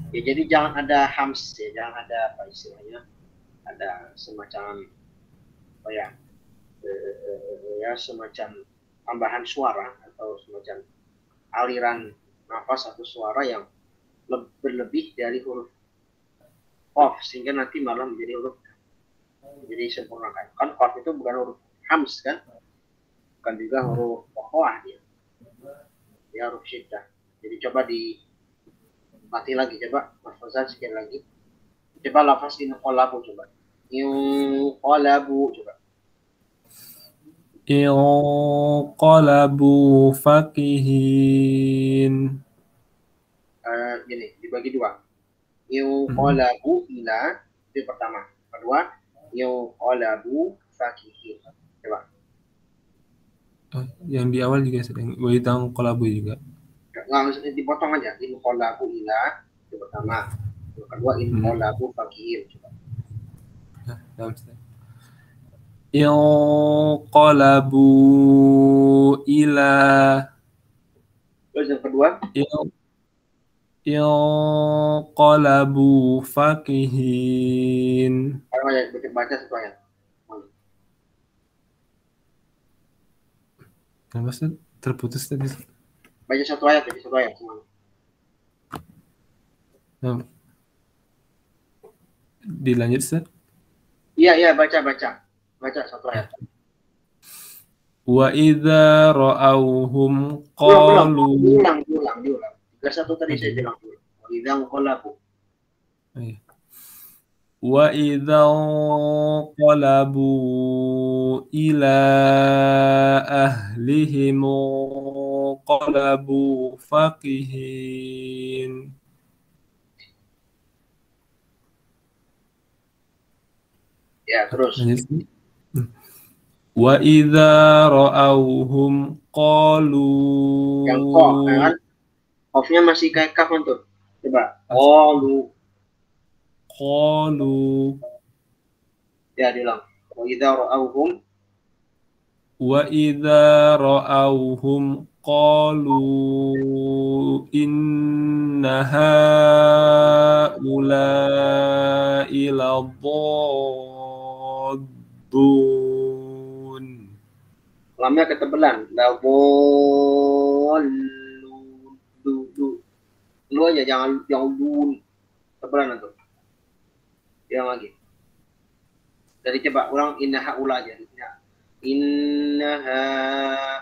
Ya jadi jangan ada hams ya, jangan ada apa istilahnya, ada semacam apa ya, semacam tambahan suara atau semacam aliran nafas atau suara yang berlebih dari huruf qaf sehingga nanti malah menjadi huruf. Jadi sempurnakan. Kan qaf itu bukan huruf hams kan, bukan juga huruf qafah dia huruf syiddah. Jadi coba mati lagi, coba Mas Fauzan sekali lagi. Coba lafaz in qalabu coba. In qalabu coba. Inqalabu fakihin. Gini, dibagi dua. In qalabu ila itu pertama. Kedua, in qalabu fakihin. Coba. Yang di awal juga sedang wa'idang qalabu juga. Nggak dipotong aja. In qalabu ila itu pertama. Yang kedua in qalabu fakihin coba. Inqalabu ila. Terus yang kedua Inqalabu fakihin. Baca satu ayat. Kenapa sih terputus tadi? Baca satu ayat semuanya. Dilanjut, Ustaz? Iya, baca satu ayat. Wa idza ra'awhum qalu. Diulang. 31 tadi saya bilang dulu. Wa idza qalabu. Wa idza qalabu ila ahlihim qalabu fakihin. Ya, terus. Wa idza ra'awhum qalu. Yang qaf kan? Qafnya masih kayak kaf tuh. Coba. Qalu. Ya, diulang. Wa idza ra'awhum. Wa idza ra'awhum qalu inna haula'i laddallun. Lamnya ketebelan. Laddallun. Lu aja jangan dun. Tebelan tuh. Yang lagi. Dari coba ulang inna haula aja. Inna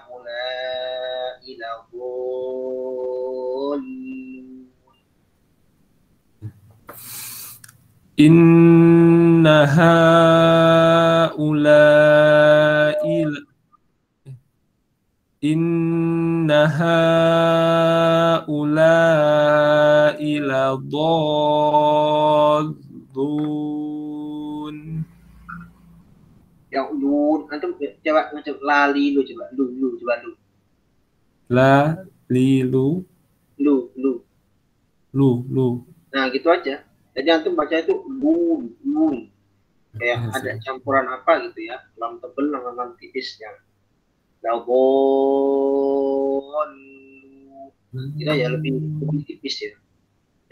haula'i laddallun. Inna haula'i Inna haula'i ladallun. Yang dun, antum coba macam lali lu coba, coba La lilu lu. lu. Nah, gitu aja. Jadi antum baca itu lun. Kayak ada campuran apa gitu ya, lam tebel dengan lam tipisnya. Labon. Kita ya lebih tipis ya.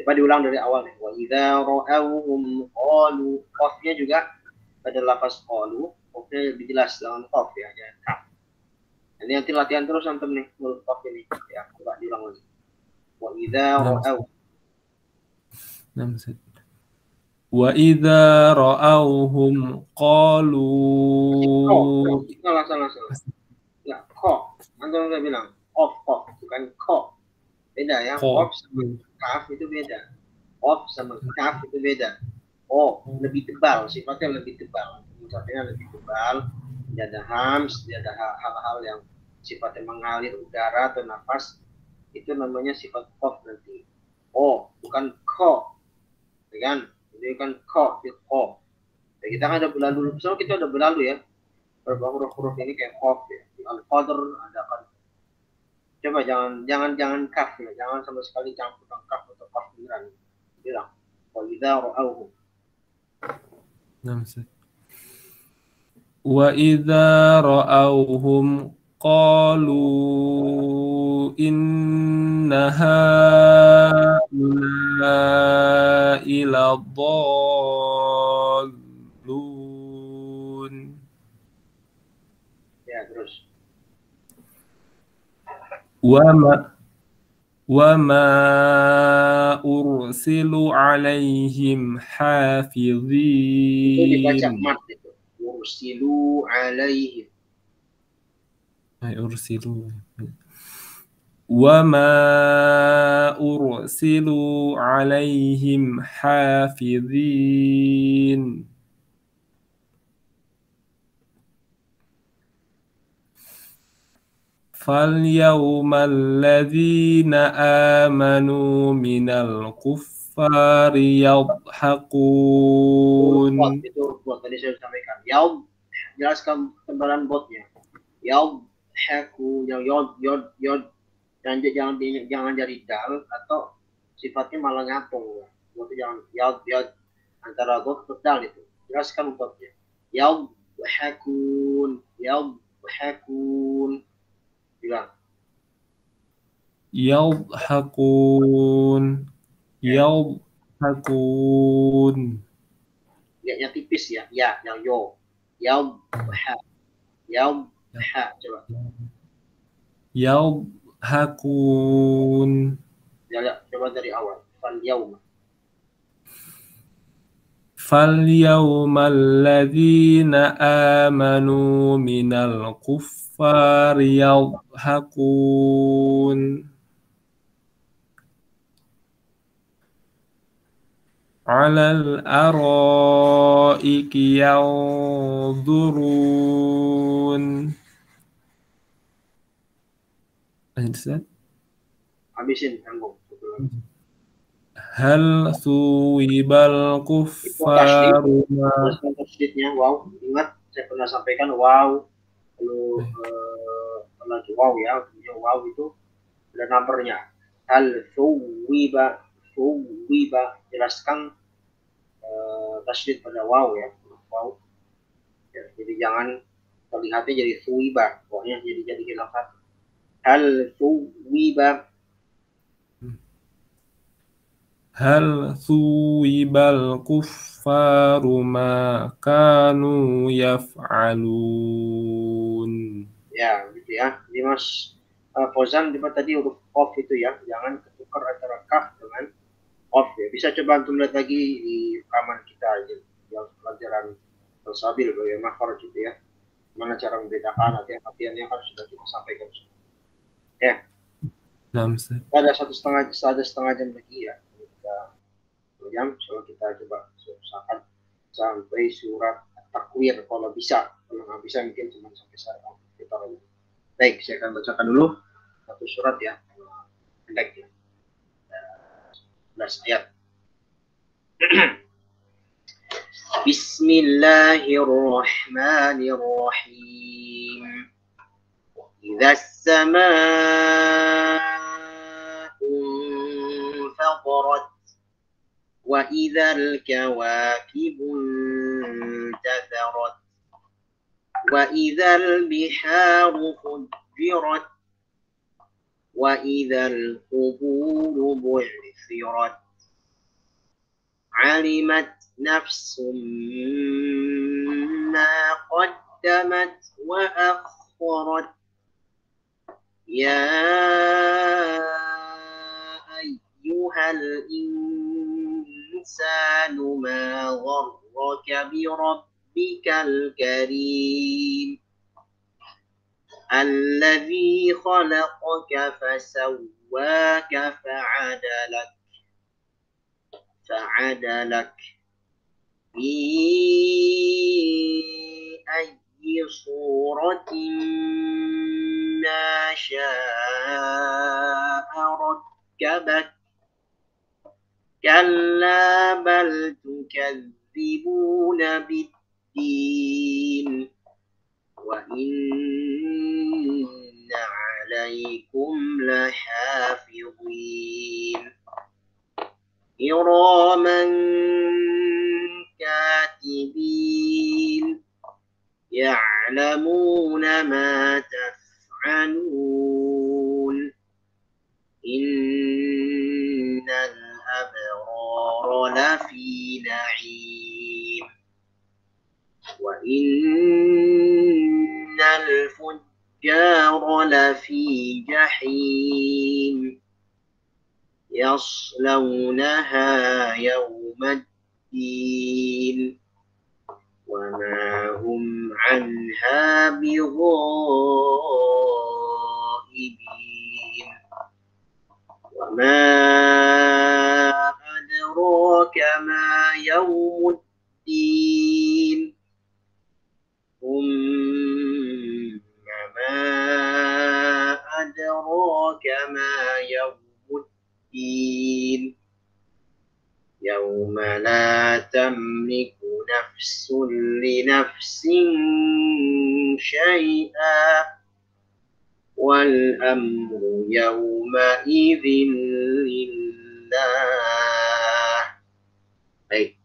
Coba diulang dari awal nih. Wa idza ra'awhum qalu. Qafnya juga ada lafaz qalu, qafnya lebih jelas dengan qaf ya, jangan kaf. Ini nanti latihan terus antum nih huruf qaf ini ya. Coba diulang lagi. Wa idza ra'aw. Wa idza ra'awhum qalu. Salah. Ya, ko. Antum udah bilang qaf, bukan ko. Beda ya. Qaf sama kaf itu beda. Qaf sama kaf itu beda. Oh, lebih tebal, sifatnya lebih tebal. Sifatnya lebih tebal. Dia ada hams, dia ada hal-hal yang sifatnya mengalir udara atau nafas. Itu namanya sifat qaf nanti. Oh, bukan ko. Ya kan? Jadi kan ko, itu ko. Ya, kita kan ada berlalu, so kita udah berlalu ya. Berapa huruf-huruf ini kayak qaf ya. Al-qadr ada kan. Coba jangan kaf ya. Jangan sama sekali campur kaf atau kaf beneran. Bilang. Wa idza ra'awhum. Wa idza ra'awhum qalu inna haula'i ladallun. Ya, terus. Wa ma ursilu alaihim hafizin. Itu dibaca mat itu. Ursilu alaihim. Ursilu. Wa ma ursilu alaihim hafizin. فَالْيَوْمَ الَّذِينَ آمَنُوا مِنَ الْكُفَّارِ يَضْحَكُونَ. Itu bot tadi saya sampaikan. Yaud, jelaskan tebalan botnya. Yaud, haku, yang yod. Jangan jadi dal atau sifatnya malah ngapung. Itu jangan yaud antara bot dan dal itu. Jelaskan botnya. Yaud, hakun. Bilang. Yadhakun. Ya tipis ya. Ya, yang yo. Yadhak. Coba. Yadhakun. Ya, coba dari awal. فَالْيَوْمَ الَّذِينَ آمَنُوا مِنَ الْكُفَّارِ يَضْحَكُونَ عَلَى الْأَرَائِكِ يَنظُرُونَ. Habisin tanggung. Hal suwibal kuffaru ma. Tasydidnya wow. Ingat saya pernah sampaikan wow. Lalu lagi wow ya. Wow itu ada numbernya. Hal suwiba. Jelaskan tasydid pada wow ya. Wow. Ya, jadi jangan terlihatnya jadi suwiba. Pokoknya jadi hilang satu. Hal suwiba. Hal suwibal kuffaru ma kanu yaf'alun. Ya, gitu ya. Jadi Mas Fauzan tadi huruf qaf itu ya, jangan ketukar antara kaf dengan qaf ya. Bisa coba antum lihat lagi di rekaman kita yang pelajaran Sabil bagaimana makhraj gitu ya. Gimana cara membedakan latihan-latihannya kan sudah kita sampaikan. Ya. Ada setengah jam lagi ya. Jam, so kita coba usahakan sampai surat takwir kalau bisa. Kalau nggak bisa mungkin cuma sampai kita Baik, saya akan bacakan dulu satu surat ya. Pendek ya. 11 ayat. Bismillahirrahmanirrahim. إذا السماء انفطرت وإذا الكواكب انتثرت وإذا البحار فجرت وإذا القبور بعثرت علمت نفس ما قدمت وأخرت يا أيها الإنسان ما غرك بربك الكريم الذي خلقك فسواك فعدلك في أي صورة ما شاء ركبك كلا بل تكذبون بالدين وإن عليكم لحافظين كراما كاتبين يعلمون ما تفعلون إن الأبرار لفي نعيم وإن الفجار لفي جحيم يصلونها يوم الدين وما هم عنها بغائبين وما أدراك ما يوم الدين ثم ما أدراك ما يوم الدين يوم لا تملك نفس لنفس شيئا والأمر يومئذ لله. Baik.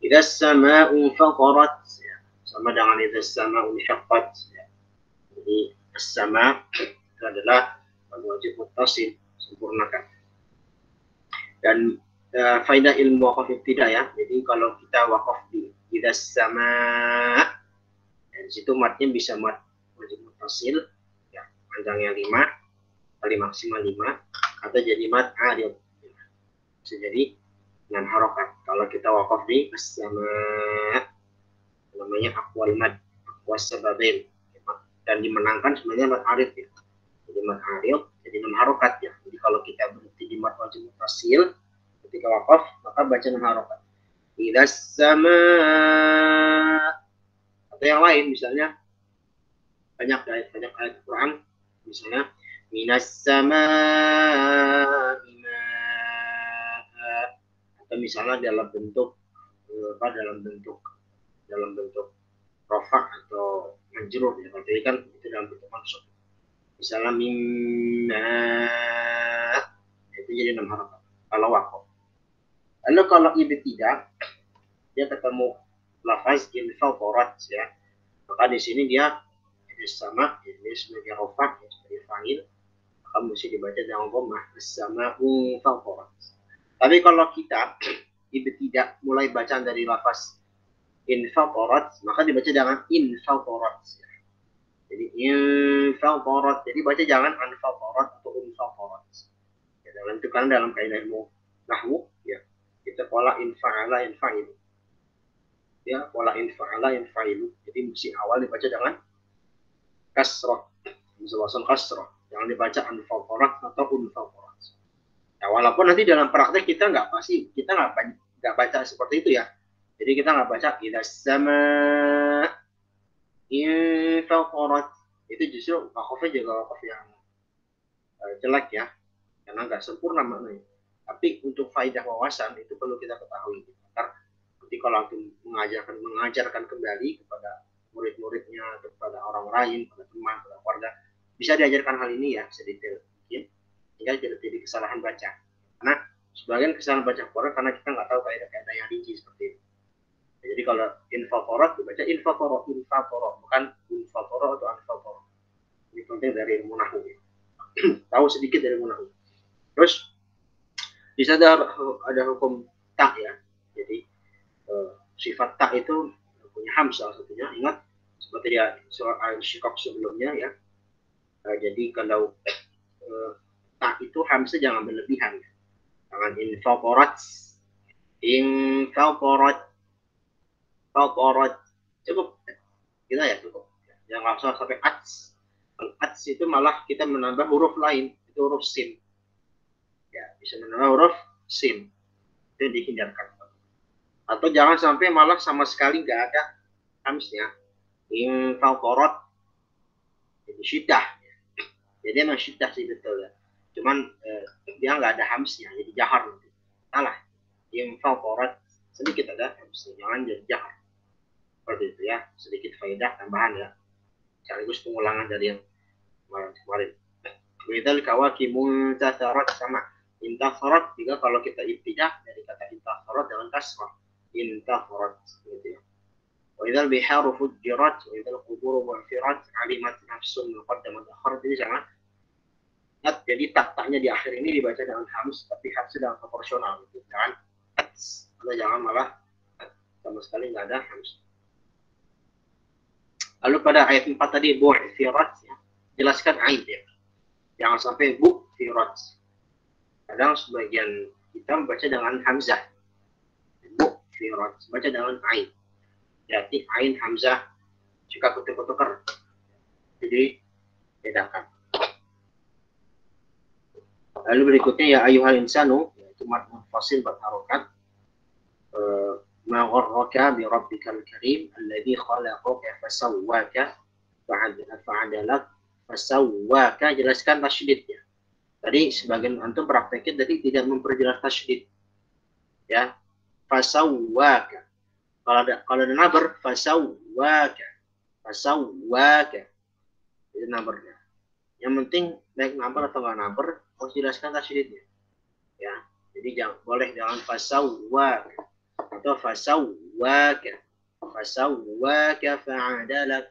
Idza as-samaa'u fatarat, sama dengan idza as-samaa'u insyaqqat. Jadi as-sama' itu adalah wajib muttasil, sempurnakan. Dan faedah ilmu waqaf ibtida ya. Jadi kalau kita waqaf di idza as-sama', di situ matnya bisa mat wajib muttasil ya, panjangnya 5 kali maksimal 5 atau jadi mat arid. Bisa jadi dengan harokat. Kalau kita waqaf di as-sama' namanya aqwal mad, aqwas sababain, dan dimenangkan sebenarnya mat arid ya. Jadi mat arid jadi 6 harokat ya. Jadi kalau kita berhenti di mat wajib muttasil ketika waqaf maka baca 6 harokat. Idza as-sama' atau yang lain misalnya banyak ayat Quran misalnya minas sama'i ma'a, atau misalnya dalam bentuk rafa atau majrur ya, berarti kan itu dalam bentuk mansub. Misalnya mimma itu jadi 6 harakat kalau waqaf. Lalu kalau ibtidah dia ketemu lafaz infatorat ya, maka di sini dia sama ini sebagai rafa ya, sebagai fa'il, maka mesti dibaca dengan dhammah as-sama'u fatorat. Tapi kalau kita ibtidah mulai bacaan dari lafaz infatorat maka dibaca dengan infatorat ya. Jadi infatorat, jadi baca jangan anfatorat atau infatorat ya, dalam itu kan dalam kaidah ilmu nahwu ya, kita pola infa'ala infa'il ya, pola infa'ala infa'ilu, jadi mesti awal dibaca dengan kasrah, misal kasrah, jangan dibaca anfatorat atau unfatorat ya, walaupun nanti dalam praktek kita nggak baca seperti itu ya. Jadi kita nggak baca idza as-sama' infatorat, itu justru wakafnya juga wakaf yang jelek ya, karena nggak sempurna maknanya. Tapi untuk faedah wawasan itu perlu kita ketahui. Karena nanti kalau mengajarkan kembali kepada murid-muridnya, kepada orang lain, kepada teman, kepada keluarga, bisa diajarkan hal ini ya sedetail mungkin, sehingga tidak jadi kesalahan baca. Karena sebagian kesalahan baca Quran karena kita nggak tahu kaidah-kaidah yang rinci seperti itu. Jadi kalau infatorat dibaca infatorat, bukan infatorat atau anfatorat. Ini penting dari ilmu nahwu. Tahu sedikit dari ilmu nahwu. Terus di sana ada hukum tak ya. Jadi sifat tak itu punya hamzah salah satunya. Ingat seperti ya soal al-Shiqaq sebelumnya ya. Jadi kalau tak itu hamzah jangan berlebihan. Jangan infatorat, cukup kita ya cukup. Yang nggak usah sampai ats. Ats itu malah kita menambah huruf lain, itu huruf sin. Ya, bisa menambah huruf sin. Itu dihindarkan. Atau jangan sampai malah sama sekali nggak ada hamznya. Infaqarat jadi syiddah. Jadi emang syiddah sih betul ya. Cuman dia nggak ada hamznya, jadi jahar nanti. Salah. Infaqarat sedikit ada hamznya, jangan jadi jahar. Seperti itu ya, sedikit faedah tambahan ya. Sekaligus pengulangan dari yang kemarin. Bidal kawaki muntasarat sama intasarat juga kalau kita ibtidah dari kata intasarat dengan kasrah intasarat gitu ya. Wa idzal biharu fujirat wa idzal quburu mu'firat alimat nafsun muqaddamat akhir. Jadi jangan jadi tak-taknya di akhir ini dibaca dengan hamz tapi hamznya dengan proporsional gitu. Jangan atau jangan malah sama sekali nggak ada hamz. Lalu pada ayat 4 tadi bu'firat ya, jelaskan aib ya. Jangan sampai bu'firat. Kadang sebagian kita membaca dengan hamzah. Bu'firat, baca dengan ain. Jadi ain hamzah juga kutuk-kutukar. Jadi bedakan. Lalu berikutnya ya ayyuhal insanu, yaitu mad munfasil berharokat. Ma gharraka bi rabbikal karim alladzi khalaqaka fasawwaka fa'adalak fasawwaka. Jelaskan tasydidnya. Tadi sebagian antum praktekin tadi tidak memperjelas tasydid. Ya. Fasawwaka. Kalau ada nabar fasawwaka. Fasawwaka. Itu nabarnya. Yang penting baik nabar atau enggak nabar harus jelaskan tasydidnya. Ya. Jadi jangan fasawwaka atau fasawwaka. Fasawwaka fa'adalak.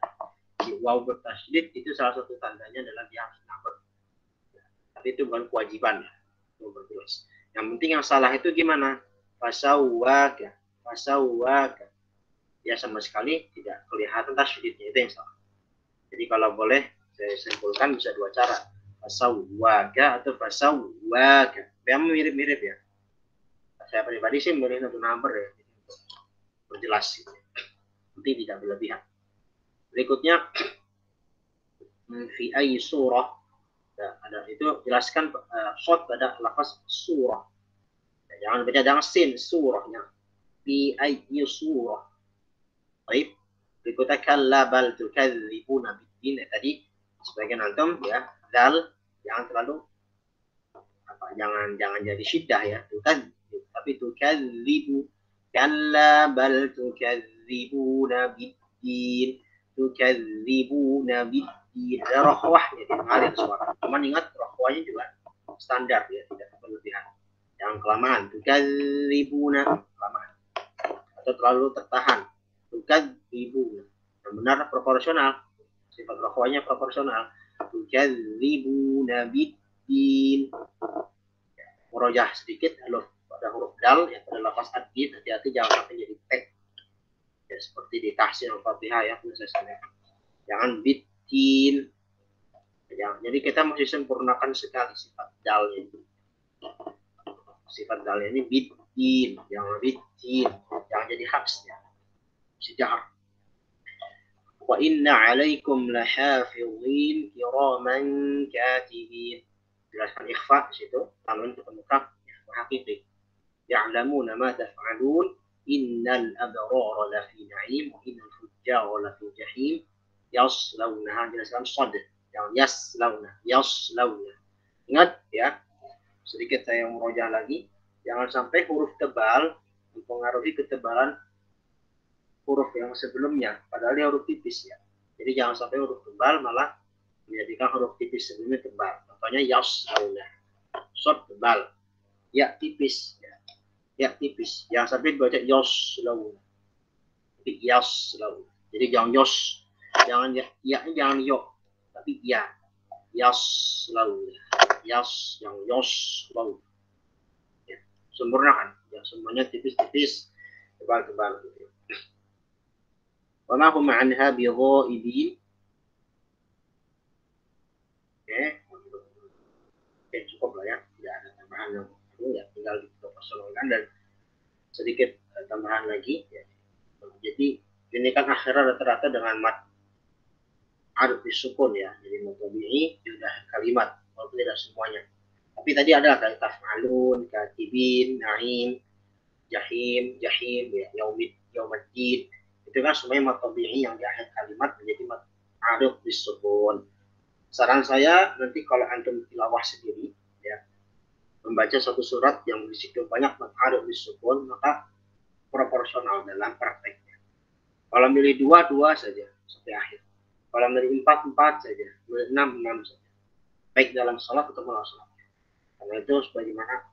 Waw bertasydid itu salah satu tandanya adalah dia harus nabar. Tapi itu bukan kewajiban ya. Yang penting yang salah itu gimana? Fasawwaka. Fasawwaka. Ya sama sekali tidak kelihatan tasydidnya, itu yang salah. Jadi kalau boleh saya simpulkan bisa dua cara. Fasawwaka atau fasawwaka. Memang mirip-mirip ya. Saya pribadi sih memilih satu number ya. Berjelas gitu. Nanti tidak berlebihan. Berikutnya fi ayyi surah. Ya, ada itu jelaskan short pada lafaz surah. Ya, jangan baca dengan sin surahnya. Fi ayyi surah. Baik. Berikutnya kalla bal tukadzibuna biddin. Tadi sebagian antum ya dal jangan terlalu jangan jadi syiddah ya. Tapi tukadzibu kalla bal tukadzibuna biddin. Tukadzibuna biddin. Ada rohwahnya di mengalir suara. Cuman ingat rohwahnya juga standar ya, tidak berlebihan. Yang kelamaan, tukadzibuna kelamaan. Atau terlalu tertahan. Tukadzibuna. Yang benar proporsional. Sifat rohwahnya proporsional. Tukadzibuna biddin. Murojah sedikit aluf pada huruf dal yang pada lafaz ad-din, hati-hati jangan sampai jadi tek. Ya, seperti di tahsin al-Fatihah ya, saya jangan biddin. Jadi kita masih sempurnakan sekali sifat dalnya itu. Sifat dalnya ini biddin, jangan biddin, jangan jadi hamzah. Sejarah. Wa inna 'alaikum lahafizin kiraman katibin. Jelaskan ikhfa di situ, tanwin ketemu kaf, ikhfa hakiki. Ya'lamuna ma taf'alun. Innal abrara lafi na'im wa innal fujjara lafi jahim. Yaslawna, jelaskan shad. Jangan yaslawna, yaslawna. Ingat ya, sedikit saya merojah lagi. Jangan sampai huruf tebal mempengaruhi ketebalan huruf yang sebelumnya, padahal dia huruf tipis ya. Jadi jangan sampai huruf tebal malah menjadikan huruf tipis sebelumnya tebal. Contohnya yaslawna, shad tebal, ya tipis ya. Ya tipis, jangan sampai dibaca yaslawna, tapi yaslawna. Jadi jangan yos, jangan ya, jangan yo, tapi ya, yaslawna, yas, yang yaslawna. Ya, sempurnakan, ya semuanya tipis-tipis, tebal-tebal gitu. Wa ma hum anha bighaibin. Oke, cukup lah ya, tidak ada tambahan yang ya, tinggal kita kosongkan dan sedikit tambahan lagi ya. Jadi ini kan akhirnya rata-rata dengan mat arif disukun ya, jadi mutabi'i sudah kalimat walaupun tidak semuanya. Tapi tadi ada kayak taf'alun, katibin, naim, jahim, ya, yaumiddin. Itu kan semuanya mutabi'i yang di akhir kalimat menjadi mat arif disukun. Saran saya nanti kalau antum tilawah sendiri ya, membaca satu surat yang berisi banyak mat arif disukun, maka proporsional dalam prakteknya. Kalau milih 2 saja sampai akhir. Kalau milih 4 saja, milih 6 saja. Baik dalam salat atau malah salat. Karena itu sebagaimana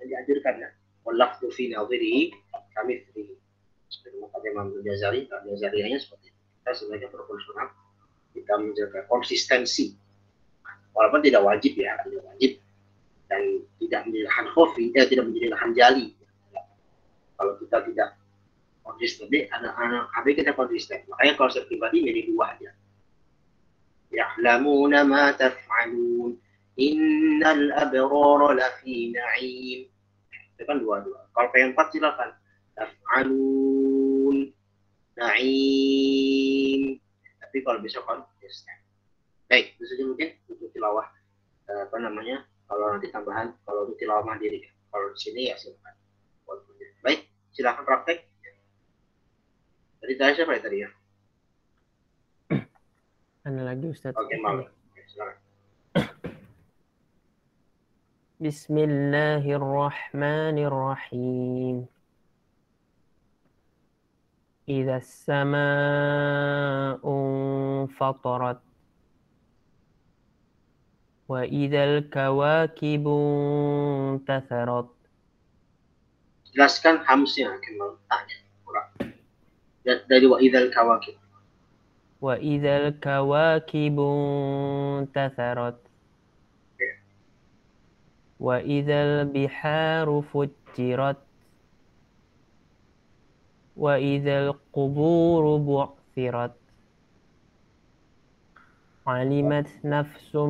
yang dianjurkan ya. Wallafdu fi nadhirihi kamithlihi. Seperti kata Imam Ghazali, Ghazalinya seperti itu. Kita sebagai proporsional, kita menjaga konsistensi. Walaupun tidak wajib ya, tidak wajib dan tidak menjadi lahan khafi, tidak menjadi lahan jali. Kalau kita tidak konsisten, anak-anak AB kita konsisten. Makanya kalau saya pribadi milih 2 aja. Ya'lamuna ma taf'alun, innal abrara lafi na'im. Itu kan 2. Kalau yang 4 silakan. Taf'alun, na'im. Tapi kalau bisa konsisten. Baik, itu saja mungkin untuk tilawah kalau nanti tambahan, kalau untuk tilawah mandiri. Kalau di sini ya silakan. Baik, silakan praktek. Tadi siapa ya tadi ya? Ada lagi Ustaz. Oke, maaf. Silakan. Bismillahirrahmanirrahim. Idza as-samaa'u fatarat wa idzal kawakibu tatharat. Jelaskan hamsnya, Kemal. Tanya. Kurang. Dari wa idzal kawakib. Wa idzal kawakibu tatharat. Wa idzal biharu fujjirat. Wa idzal quburu bu'thirat. Alimat nafsum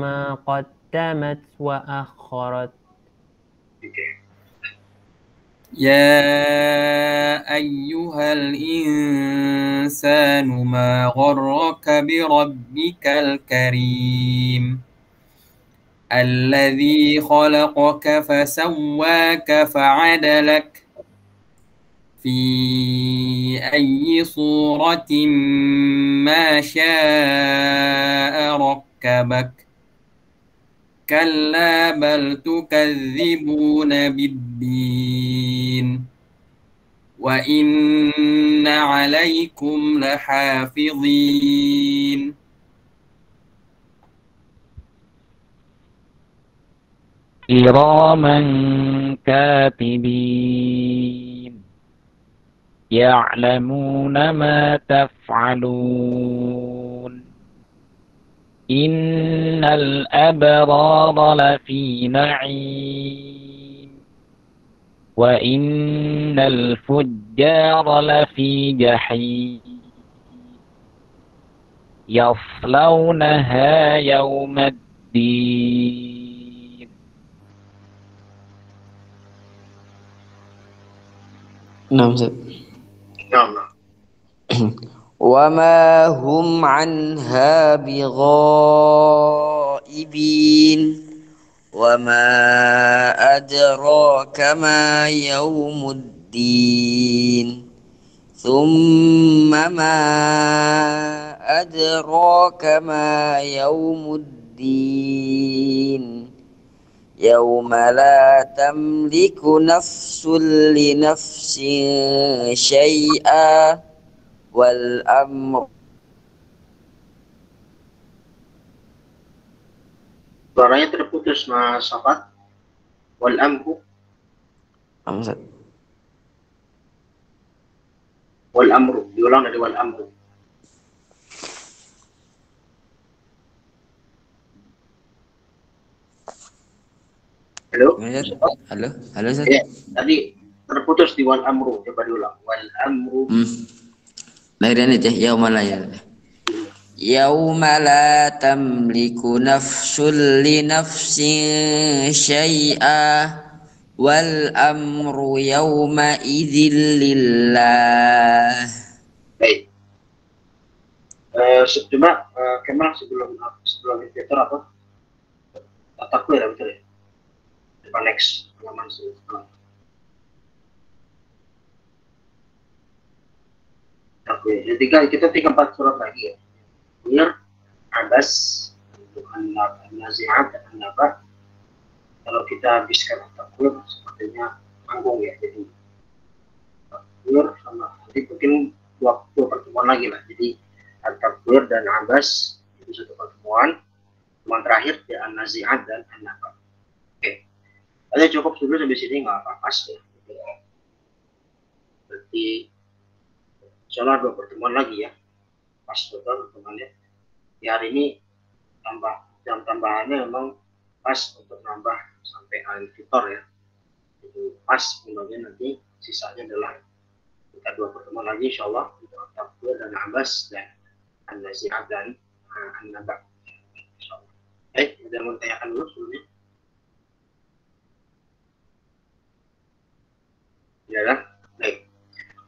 ma qaddamat wa akharat. يا أيها الإنسان ما غرك بربك الكريم الذي خلقك فسواك فعدلك في أي صورة ما شاء ركبك كلا بل تكذبون بالدين وإن عليكم لحافظين كراما كاتبين يعلمون ما تفعلون إن الأبرار لفي نعيم وإن الفجار لفي جحيم يصلونها يوم الدين. نعم. وما هم عنها بغائبين وما أدراك ما يوم الدين Thumma ma adraka ma yaumuddin. Yawma la tamliku nafsun li nafsin syai'a wal amru. Suaranya terputus Mas Safat. Wal amru. Wal amru. Diulang dari wal amru. Halo? Halo, Ustaz. Ya, tadi terputus di wal amru. Coba diulang. Wal amru. Lahiran aja, Yauma la tamliku nafsun li nafsin syai'a wal amru yauma idzil lillah. Baik. Coba Kemal sebelum indicator apa? Takwir ya, betul ya? Coba next halaman setelah. Takwir. Jadi kita 3-4 surat lagi ya. Takwir, abas, untuk an-nazi'at dan an-naba. Kalau kita habiskan takwir sepertinya tanggung ya. Jadi takwir sama nanti mungkin dua pertemuan lagi lah. Jadi takwir dan abas itu satu pertemuan. Pertemuan terakhir ya an-nazi'at dan an-naba. Oke. Ada cukup dulu sampai sini nggak apa-apa pas ya. Berarti insyaallah 2 pertemuan lagi ya. Pas betul pertemuannya. Di hari ini jam tambahannya memang pas untuk nambah sampai al-fitor ya. Jadi pas sebenarnya nanti sisanya adalah kita 2 pertemuan lagi insyaallah untuk takwir dan abas dan an-nazi'at dan an-naba. Insyaallah. Baik, ada yang mau tanyakan dulu sebelumnya? Ya kan? Baik.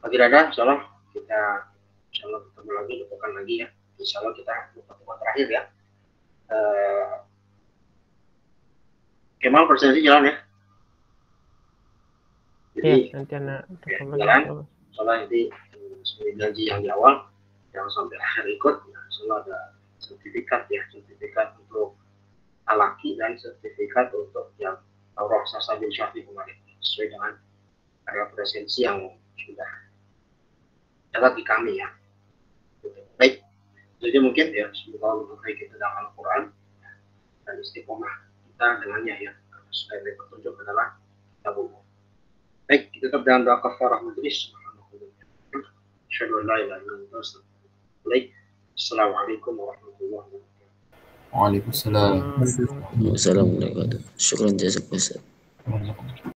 Bagi ada, insyaallah kita ketemu lagi, lakukan lagi ya. Insyaallah kita pertemuan terakhir ya. Kemal presentasi jalan ya. Jadi nanti anak jalan. Insyaallah nanti seperti janji yang di awal, yang sampai akhir ikut. Insyaallah ada sertifikat ya, sertifikat untuk alaki dan sertifikat untuk yang Taurah Sasa bin Syafi kemarin sesuai dengan area presensi yang sudah ada di kami ya. Baik, jadi mungkin ya semoga mengenai kita dengan Al-Quran dan istiqomah kita dengannya ya. Sebagai petunjuk adalah kita umum. Baik, kita tetap dengan doa kafarah majelis. Assalamualaikum warahmatullahi wabarakatuh. Waalaikumsalam. Assalamualaikum. Syukran jazakallahu.